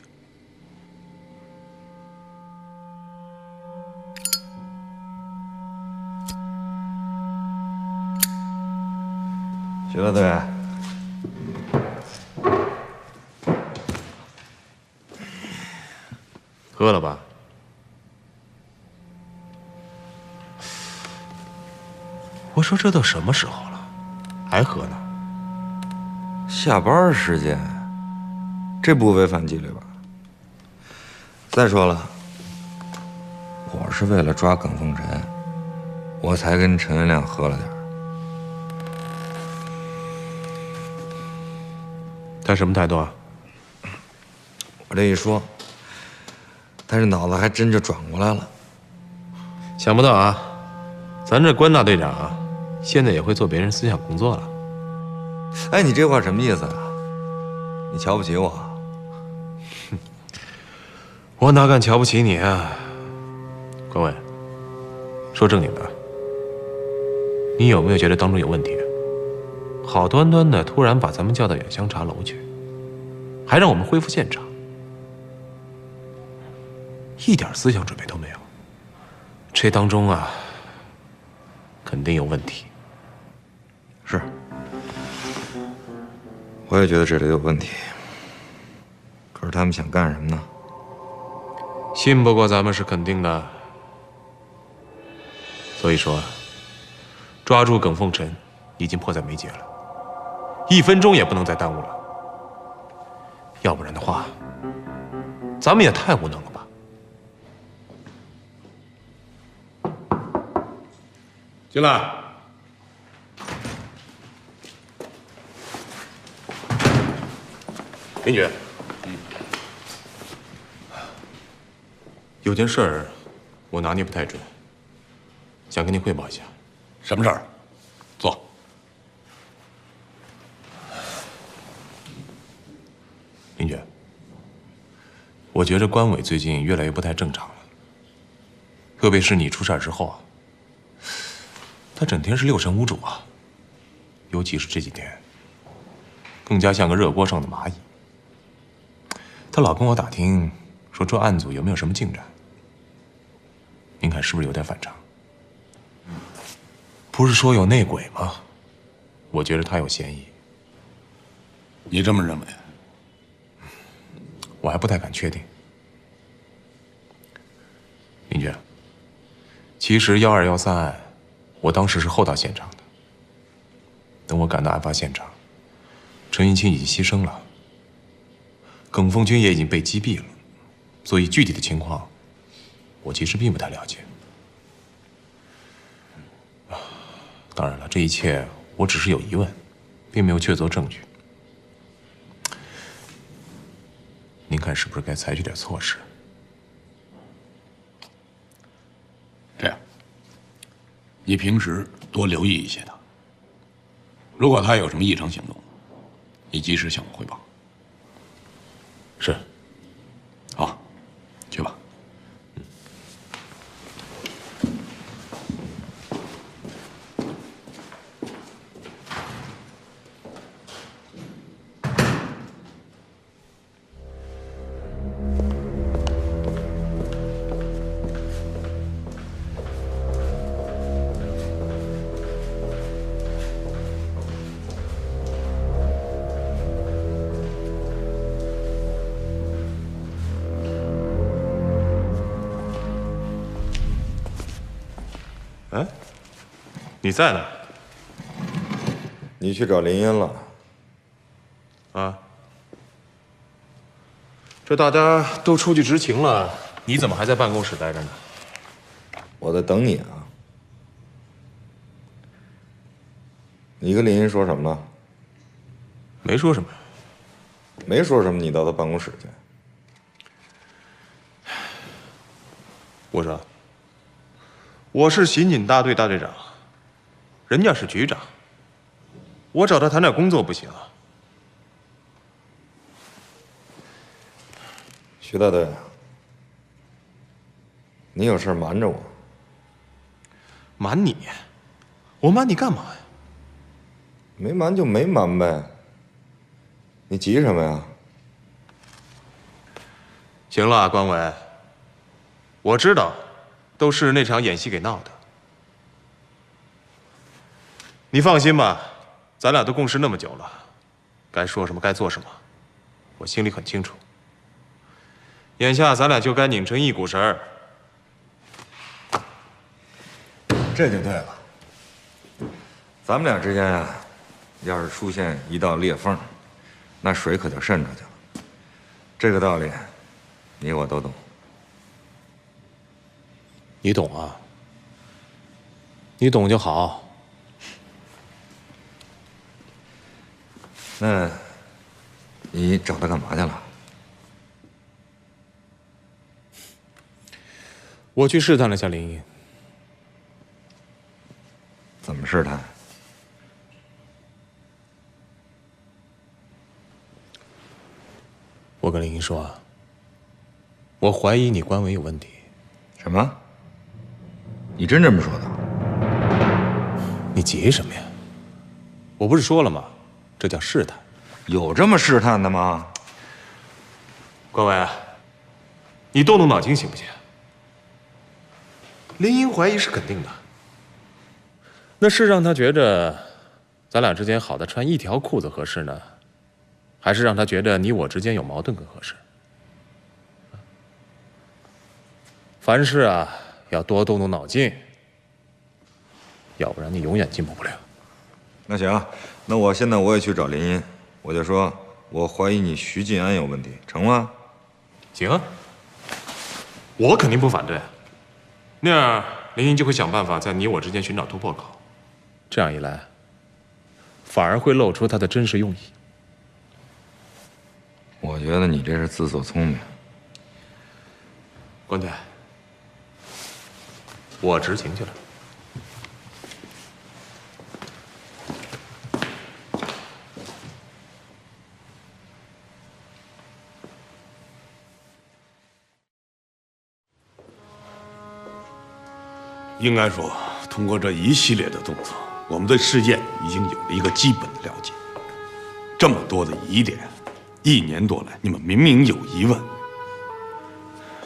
C: 徐大队，
P: 喝了吧？我说这都什么时候了，还喝呢？
C: 下班时间，这不违反纪律吧？再说了，我是为了抓耿凤臣，我才跟陈文亮喝了点。
P: 他什么态度啊？
C: 我这一说，他这脑子还真就转过来了。
P: 想不到啊，咱这关大队长啊，现在也会做别人思想工作了。
C: 哎，你这话什么意思啊？你瞧不起我？
P: 我哪敢瞧不起你啊？关伟，说正经的，你有没有觉得当中有问题？好端端的突然把咱们叫到远香茶楼去，还让我们恢复现场，一点思想准备都没有。这当中啊，肯定有问题。
C: 是，我也觉得这里有问题。可是他们想干什么呢？
P: 信不过咱们是肯定的。所以说，抓住耿凤臣已经迫在眉睫了。1分钟也不能再耽误了，要不然的话，咱们也太无能了吧？进来。林局，有件事儿我拿捏不太准，想跟您汇报一下。
G: 什么事儿？坐。
P: 林局，我觉着关伟最近越来越不太正常了，特别是你出事之后啊，他整天是六神无主啊，尤其是这几天，更加像个热锅上的蚂蚁。他老跟我打听，说这案组有没有什么进展。您看是不是有点反常？不是说有内鬼吗？我觉得他有嫌疑。
G: 你这么认为？
P: 我还不太敢确定。林局，其实12、13案，我当时是后到现场的。等我赶到案发现场，陈云清已经牺牲了，耿凤军也已经被击毙了，所以具体的情况，我其实并不太了解。当然了，这一切我只是有疑问，并没有确凿证据。您看是不是该采取点措施？
G: 这样，你平时多留意一些他。如果他有什么异常行动，你及时向我汇报。
P: 是。
G: 好，去吧。
P: 你在呢？
C: 你去找林荫了？
P: 啊？这大家都出去执勤了，你怎么还在办公室待着呢？
C: 我在等你啊。你跟林荫说什么了？
P: 没说什么。
C: 没说什么，你到他办公室去。
P: 我说，我是刑警大队大队长，人家是局长，我找他谈点工作不行啊？
C: 徐大队，你有事瞒着我？
P: 瞒你？我瞒你干嘛呀？
C: 没瞒就没瞒呗。你急什么呀？
P: 行了，关伟，我知道，都是那场演戏给闹的。你放心吧，咱俩都共事那么久了，该说什么该做什么，我心里很清楚。眼下咱俩就该拧成一股绳儿。
C: 这就对了。咱们俩之间呀，要是出现一道裂缝，那水可就渗出去了。这个道理，你我都懂。
P: 你懂啊？你懂就好。
C: 那，你找他干嘛去了？
P: 我去试探了下林荫。
C: 怎么试探？
P: 我跟林荫说啊，我怀疑你关伟有问题。
C: 什么？你真这么说的？
P: 你急什么呀？我不是说了吗？这叫试探。
C: 有这么试探的吗？
P: 关伟，你动动脑筋行不行？林荫怀疑是肯定的，那是让他觉着咱俩之间好的穿一条裤子合适呢，还是让他觉得你我之间有矛盾更合适？凡事啊，要多动动脑筋，要不然你永远进步不了。
C: 那行，那我现在我也去找林荫，我就说我怀疑你徐晋安有问题，成吗？
P: 行，我肯定不反对。那样林荫就会想办法在你我之间寻找突破口，这样一来，反而会露出他的真实用意。
C: 我觉得你这是自作聪明。
P: 关队，我执勤去了。
G: 应该说，通过这一系列的动作，我们对事件已经有了一个基本的了解。这么多的疑点，1年多来，你们明明有疑问，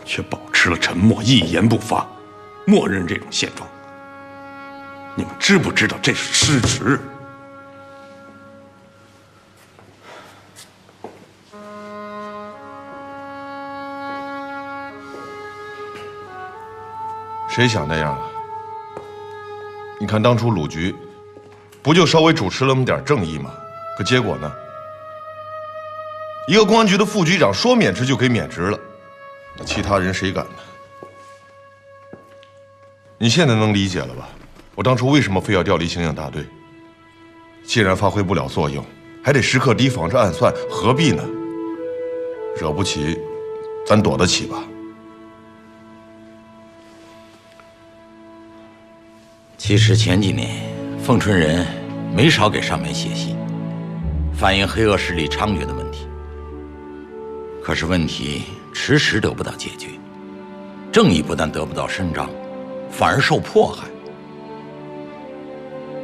G: 却保持了沉默，一言不发，默认这种现状。你们知不知道这是失职？
N: 谁想那样啊？你看当初鲁局，不就稍微主持了那么点正义吗？可结果呢？一个公安局的副局长说免职就给免职了，那其他人谁敢呢？你现在能理解了吧？我当初为什么非要调离刑警大队？既然发挥不了作用，还得时刻提防着暗算，何必呢？惹不起，咱躲得起吧？
M: 其实前几年，凤春人没少给上面写信，反映黑恶势力猖獗的问题。可是问题迟迟得不到解决，正义不但得不到伸张，反而受迫害。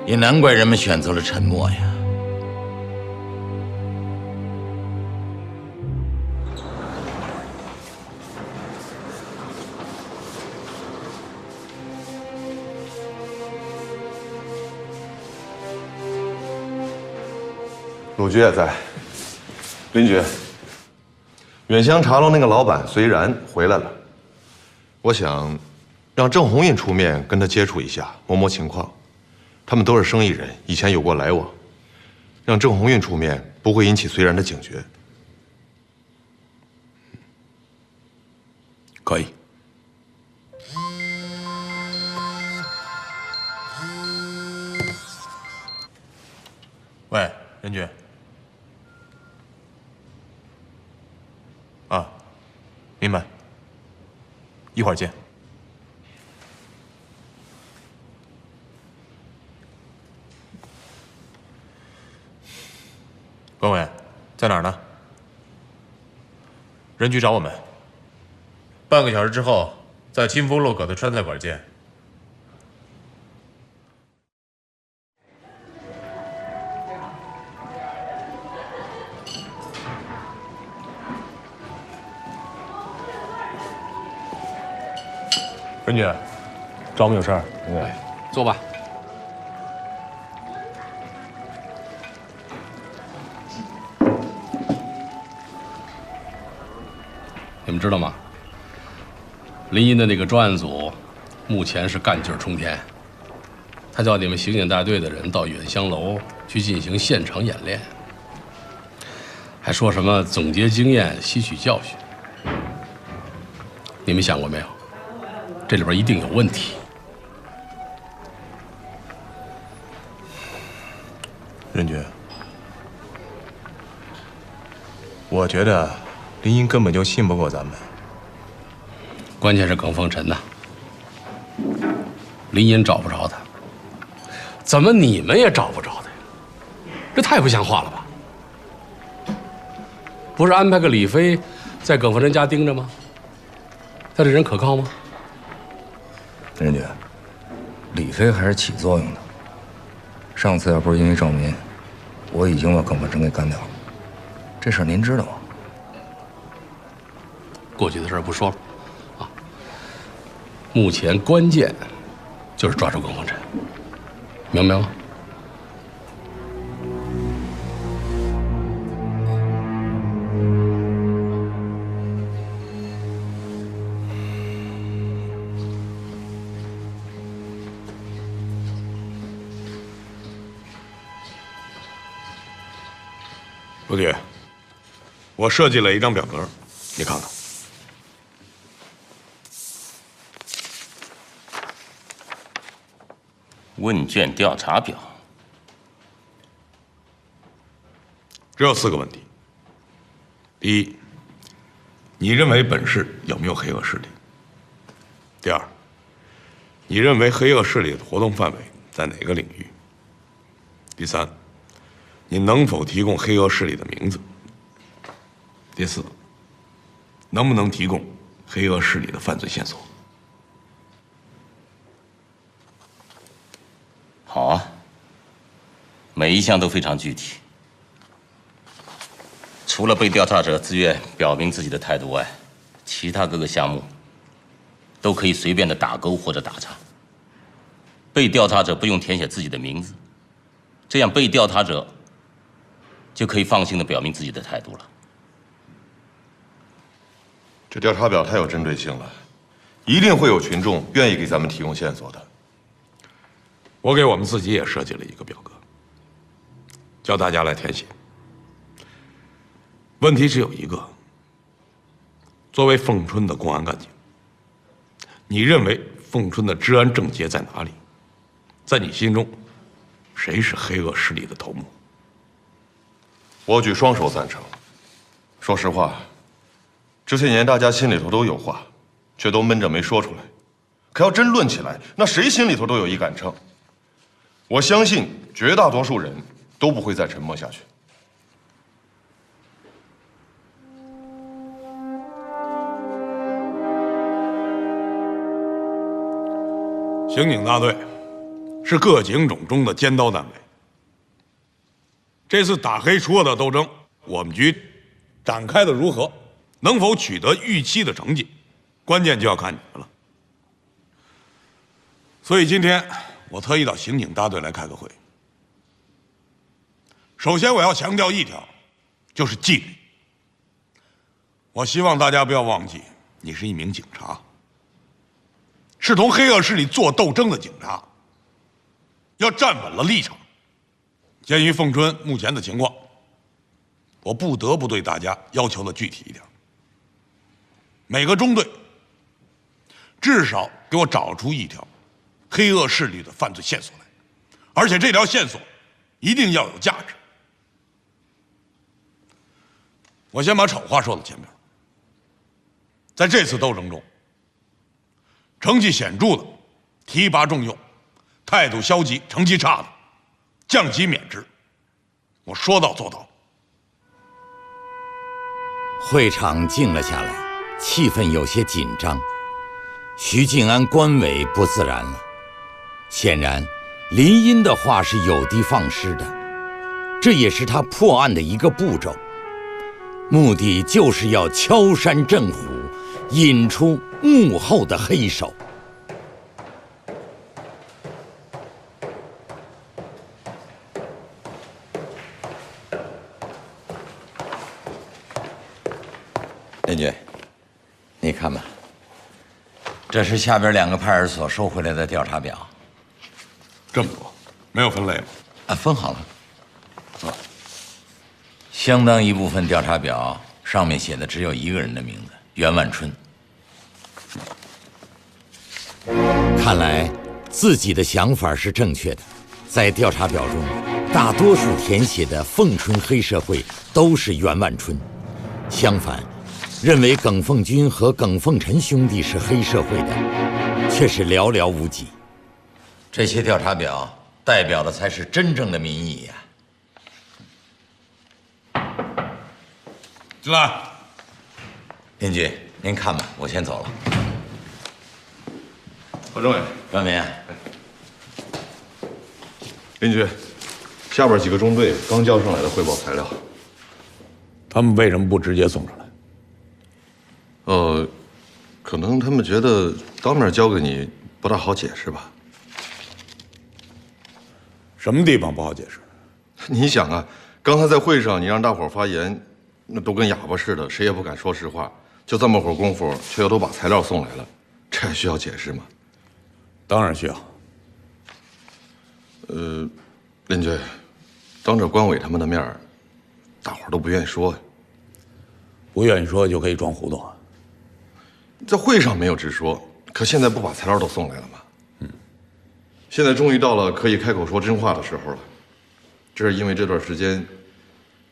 M: 也难怪人们选择了沉默呀。
N: 鲁局也在，林局，远香茶楼那个老板虽然回来了，我想让郑红印出面跟他接触一下，摸摸情况。他们都是生意人，以前有过来往，让郑红运出面不会引起虽然的警觉。
G: 可以。喂，任局。啊，明白。一会儿见。关伟，在哪儿呢？任局找我们。半个小时之后，在清风路口的川菜馆见。任局，找我们有事儿。对，
K: 坐吧。你们知道吗？林荫的那个专案组，目前是干劲儿冲天。他叫你们刑警大队的人到远香楼去进行现场演练，还说什么总结经验、吸取教训。你们想过没有？这里边一定有问题。
P: 任局，我觉得林荫根本就信不过咱们。
K: 关键是耿凤臣呐，林荫找不着他，怎么你们也找不着他呀？这太不像话了吧？不是安排个李飞在耿凤臣家盯着吗？他这人可靠吗？
C: 任局，李飞还是起作用的。上次要不是因为赵民，我已经把耿凤臣给干掉了。这事儿您知道吗？
K: 过去的事儿不说了，啊，目前关键就是抓住耿凤臣，明白吗？
G: 书记，我设计了一张表格，你看看。
A: 问卷调查表，
G: 只有4个问题。第一，你认为本市有没有黑恶势力？第二，你认为黑恶势力的活动范围在哪个领域？第三，你能否提供黑恶势力的名字？第四，能不能提供黑恶势力的犯罪线索？
A: 好啊，每一项都非常具体。除了被调查者自愿表明自己的态度外，其他各个项目都可以随便的打勾或者打叉。被调查者不用填写自己的名字，这样被调查者就可以放心的表明自己的态度了。
N: 这调查表太有针对性了，一定会有群众愿意给咱们提供线索的。
G: 我给我们自己也设计了一个表格，叫大家来填写。问题只有一个：作为凤春的公安干警，你认为凤春的治安症结在哪里？在你心中，谁是黑恶势力的头目？
N: 我举双手赞成。说实话，这些年大家心里头都有话，却都闷着没说出来。可要真论起来，那谁心里头都有一杆秤。我相信绝大多数人都不会再沉默下去。
G: 刑警大队是各警种中的尖刀单位。这次打黑除恶的斗争，我们局展开的如何，能否取得预期的成绩，关键就要看你们了。所以今天我特意到刑警大队来开个会。首先我要强调一条，就是纪律。我希望大家不要忘记，你是一名警察，是同黑恶势力做斗争的警察。要站稳了立场。鉴于凤春目前的情况，我不得不对大家要求的具体一点。每个中队至少给我找出一条黑恶势力的犯罪线索来，而且这条线索一定要有价值。我先把丑话说到前面，在这次斗争中，成绩显著的提拔重用，态度消极、成绩差的降级免职，我说到做到。
M: 会场静了下来，气氛有些紧张。徐静安官委不自然了，显然林荫的话是有的放矢的，这也是他破案的一个步骤，目的就是要敲山震虎，引出幕后的黑手。林局，你看吧，这是下边2个派出所收回来的调查表。
G: 这么多，没有分类吗？
M: 啊，分好了。相当一部分调查表上面写的只有一个人的名字，袁万春。看来自己的想法是正确的，在调查表中，大多数填写的凤春黑社会都是袁万春，相反，认为耿凤军和耿凤臣兄弟是黑社会的，却是寥寥无几。这些调查表代表的才是真正的民意呀！
G: 进来。
M: 林局，您看吧，我先走了。
N: 何政委，
M: 专民，
N: 林局，下边几个中队刚交上来的汇报材料，
G: 他们为什么不直接送上来？
N: 可能他们觉得当面交给你不大好解释吧。
G: 什么地方不好解释？
N: 你想啊，刚才在会上你让大伙发言，那都跟哑巴似的，谁也不敢说实话。就这么会儿功夫，却又都把材料送来了，这还需要解释吗？
G: 当然需要。
N: 林局，当着关伟他们的面，大伙儿都不愿意说呀。
G: 不愿意说就可以装糊涂啊。
N: 在会上没有直说，可现在不把材料都送来了吗？现在终于到了可以开口说真话的时候了。这是因为这段时间，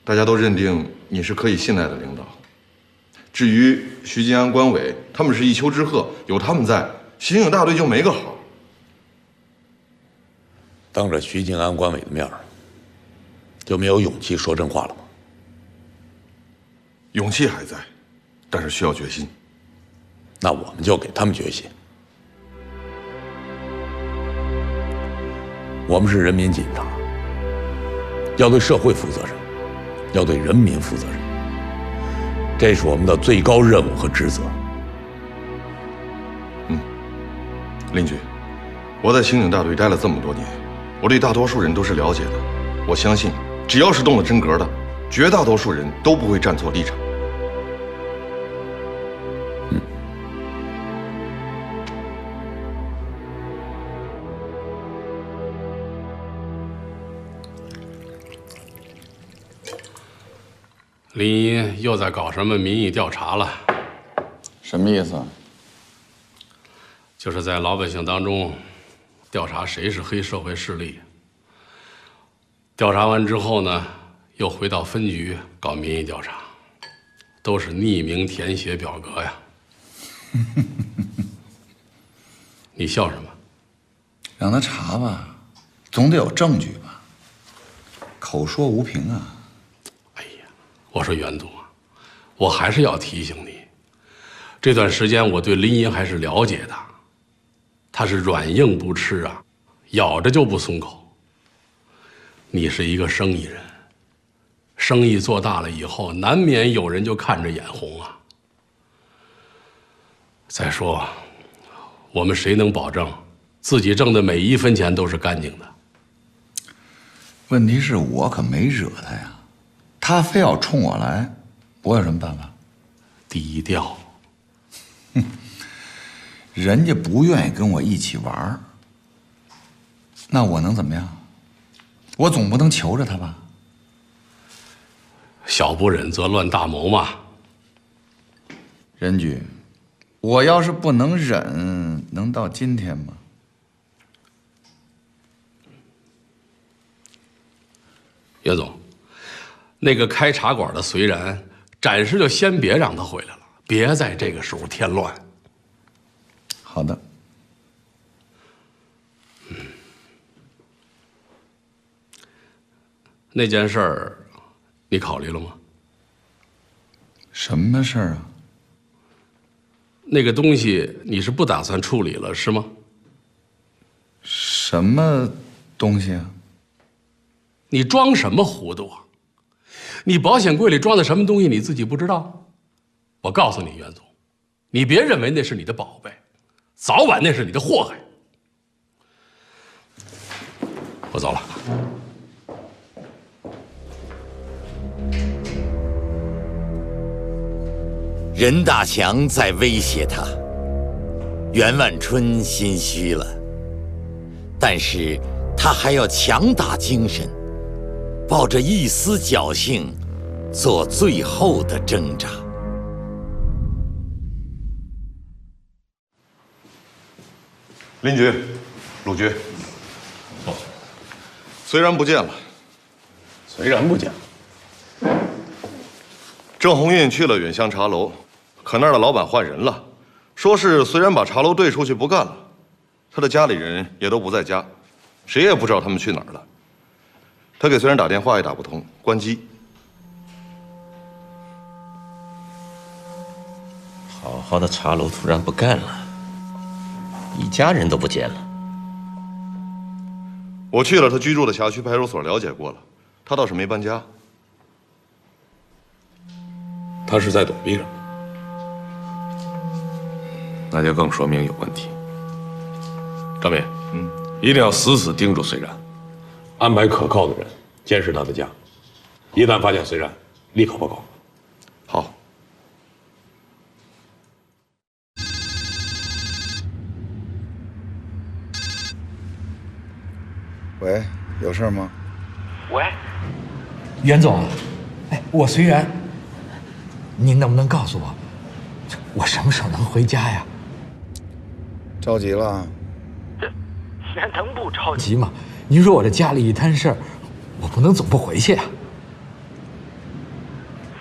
N: 大家都认定你是可以信赖的领导。至于徐金安、关伟，他们是一丘之貉，有他们在，刑警大队就没个好。
G: 当着徐静安、关伟的面，就没有勇气说真话了吗？
N: 勇气还在，但是需要决心。
G: 那我们就给他们决心。我们是人民警察，要对社会负责任，要对人民负责任，这是我们的最高任务和职责。
N: 林局，我在刑警大队待了这么多年，我对大多数人都是了解的。我相信，只要是动了真格的，绝大多数人都不会站错立场。
K: 林荫又在搞什么民意调查了？
J: 什么意思？
K: 就是在老百姓当中调查谁是黑社会势力。调查完之后呢，又回到分局搞民意调查，都是匿名填写表格呀。你笑什么？
J: 让他查吧，总得有证据吧。口说无凭啊。
K: 我说袁总啊，我还是要提醒你，这段时间我对林荫还是了解的，他是软硬不吃啊，咬着就不松口。你是一个生意人，生意做大了以后，难免有人就看着眼红啊。再说，我们谁能保证自己挣的每一分钱都是干净的？
J: 问题是我可没惹他呀。他非要冲我来，我有什么办法？
K: 低调。
J: 人家不愿意跟我一起玩儿。那我能怎么样？我总不能求着他吧？
K: 小不忍则乱大谋嘛。
J: 任局，我要是不能忍，能到今天吗？
K: 袁总，那个开茶馆的隋然，暂时就先别让他回来了，别在这个时候添乱。
J: 好的。
K: 那件事儿，你考虑了吗？
J: 什么事儿啊？
K: 那个东西你是不打算处理了是吗？
J: 什么东西啊？
K: 你装什么糊涂啊？你保险柜里装的什么东西你自己不知道？我告诉你，袁总，你别认为那是你的宝贝，早晚那是你的祸害。我走了。
M: 任大强在威胁他，袁万春心虚了，但是他还要强打精神，抱着一丝侥幸，做最后的挣扎。
N: 林局、鲁局，虽然不见了，
A: 虽然不见了。
N: 郑红运去了远香茶楼，可那儿的老板换人了，说是虽然把茶楼兑出去不干了，他的家里人也都不在家，谁也不知道他们去哪儿了。他给虽然打电话也打不通，关机。
A: 好好的茶楼突然不干了，一家人都不见了。
N: 我去了他居住的辖区派出所了解过了，他倒是没搬家。
G: 他是在躲避着，那就更说明有问题。张敏，一定要死死盯住隋然，安排可靠的人监视他的家，一旦发现隋然，立刻报告。
N: 好。
J: 喂，有事吗？
R: 喂，袁总，哎，我隋然，您能不能告诉我，我什么时候能回家呀？
J: 着急了？
R: 那能不着急吗？您说我这家里一摊事儿，我不能总不回去呀。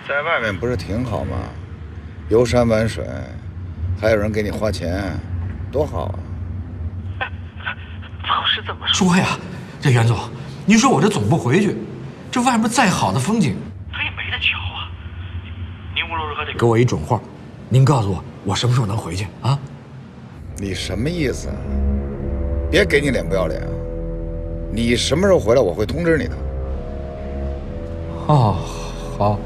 J: 在外面不是挺好吗？游山玩水，还有人给你花钱，多好啊！
R: 不是这么说呀，这袁总，您说我这总不回去，这外面再好的风景，他也没得瞧啊。您无论如何得给我一准话，您告诉我，我什么时候能回去啊？
J: 你什么意思？别给你脸不要脸啊！你什么时候回来，我会通知你的。
R: 哦，好。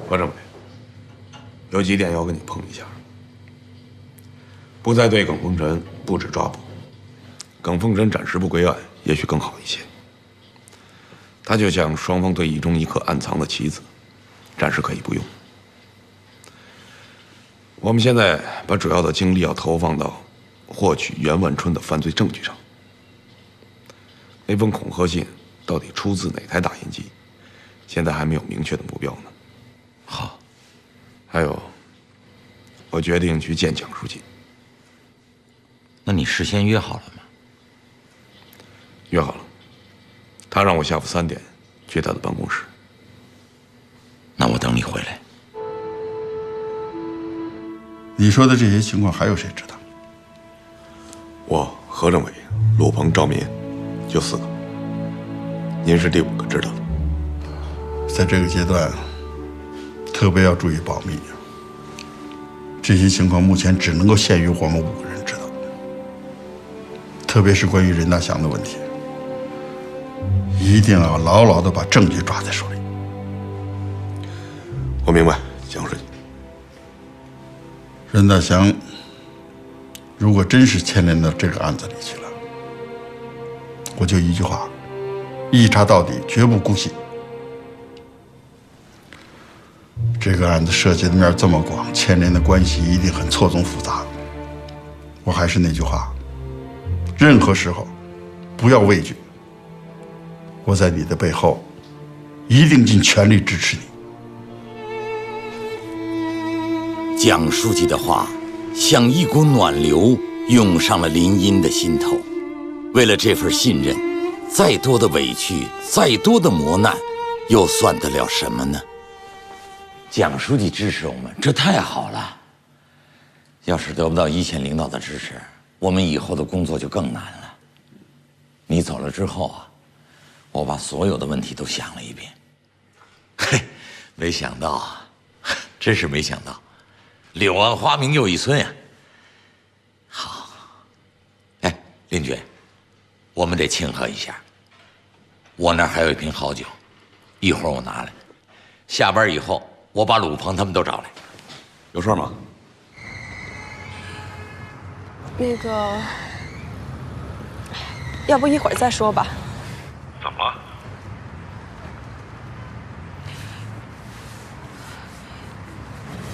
G: 何政委，有几点要跟你碰一下。不再对耿凤臣布置抓捕，耿凤臣暂时不归案，也许更好一些。他就像双方对弈中一颗暗藏的棋子，暂时可以不用。我们现在把主要的精力要投放到获取袁万春的犯罪证据上。那封恐吓信到底出自哪台打印机，现在还没有明确的目标呢。
R: 好，
G: 还有，我决定去见蒋书记。
M: 那你事先约好了吗？
G: 约好了，他让我下午3点去他的办公室。
M: 那我等你回来。
I: 你说的这些情况还有谁知道？
G: 我、何政委、陆鹏、赵民，就4个。您是第5个知道的。
I: 在这个阶段，特别要注意保密。这些情况目前只能够限于我们5个人知道，特别是关于任大祥的问题，一定要牢牢地把证据抓在手里。
G: 我明白，蒋书记。
I: 任大祥如果真是牵连到这个案子里去了，我就一句话：一查到底，绝不姑息。这个案子涉及的面这么广，牵连的关系一定很错综复杂。我还是那句话，任何时候不要畏惧，我在你的背后一定尽全力支持你。
M: 蒋书记的话像一股暖流涌上了林荫的心头。为了这份信任，再多的委屈，再多的磨难，又算得了什么呢？蒋书记支持我们，这太好了。要是得不到一线领导的支持，我们以后的工作就更难了。你走了之后啊，我把所有的问题都想了一遍。嘿，没想到啊，真是没想到，柳暗花明又一村呀。好，哎，林觉，我们得庆贺一下。我那儿还有一瓶好酒，一会儿我拿来。下班以后，我把鲁鹏他们都找来。
E: 有事吗？
S: 那个，要不一会儿再说吧。
N: 怎么了？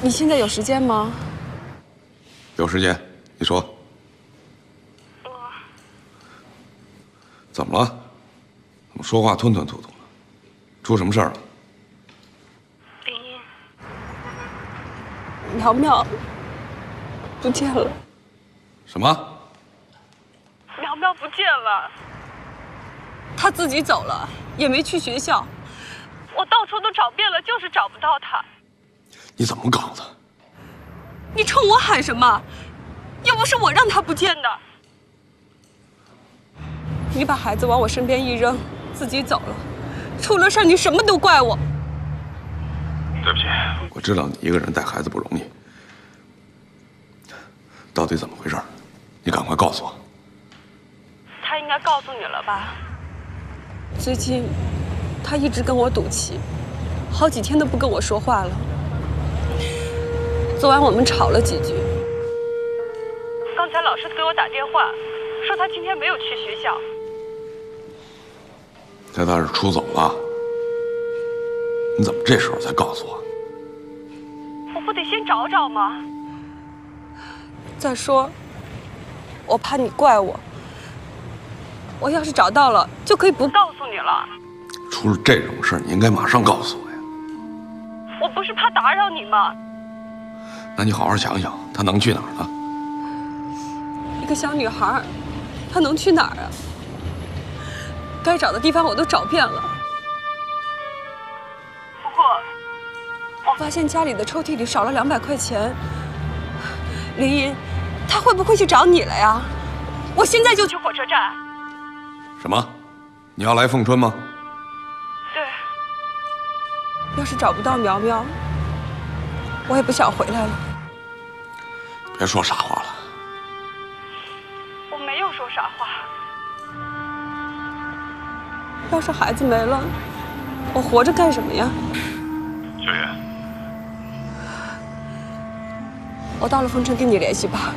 S: 你现在有时间吗？
E: 有时间，你说。怎么了？怎么说话吞吞吐吐的？出什么事儿了？
S: 苗苗不见了。
E: 什么？
S: 苗苗不见了，她自己走了，也没去学校。我到处都找遍了，就是找不到她。
E: 你怎么搞的？
S: 你冲我喊什么？又不是我让她不见的。你把孩子往我身边一扔，自己走了，出了事儿你什么都怪我。
N: 对不起，
E: 我知道你一个人带孩子不容易，到底怎么回事？你赶快告诉我。
S: 他应该告诉你了吧？最近，他一直跟我赌气，好几天都不跟我说话了。昨晚我们吵了几句。刚才老师给我打电话，说他今天没有去学校。
E: 那他是出走了？你怎么这时候才告诉我？
S: 我不得先找找吗？再说，我怕你怪我。我要是找到了，就可以不告诉你了。
E: 出了这种事，你应该马上告诉我呀。
S: 我不是怕打扰你吗？
E: 那你好好想想，他能去哪儿呢？
S: 一个小女孩，她能去哪儿啊？该找的地方我都找遍了。不过，我发现家里的抽屉里少了200块钱。林茵，他会不会去找你了呀？我现在就去火车站。
E: 什么？你要来凤春吗？
S: 对。要是找不到苗苗，我也不想回来了。
E: 别说傻话了。
S: 我没有说傻话。要是孩子没了，我活着干什么呀？
N: 秋月，
S: 我到了凤春跟你联系吧。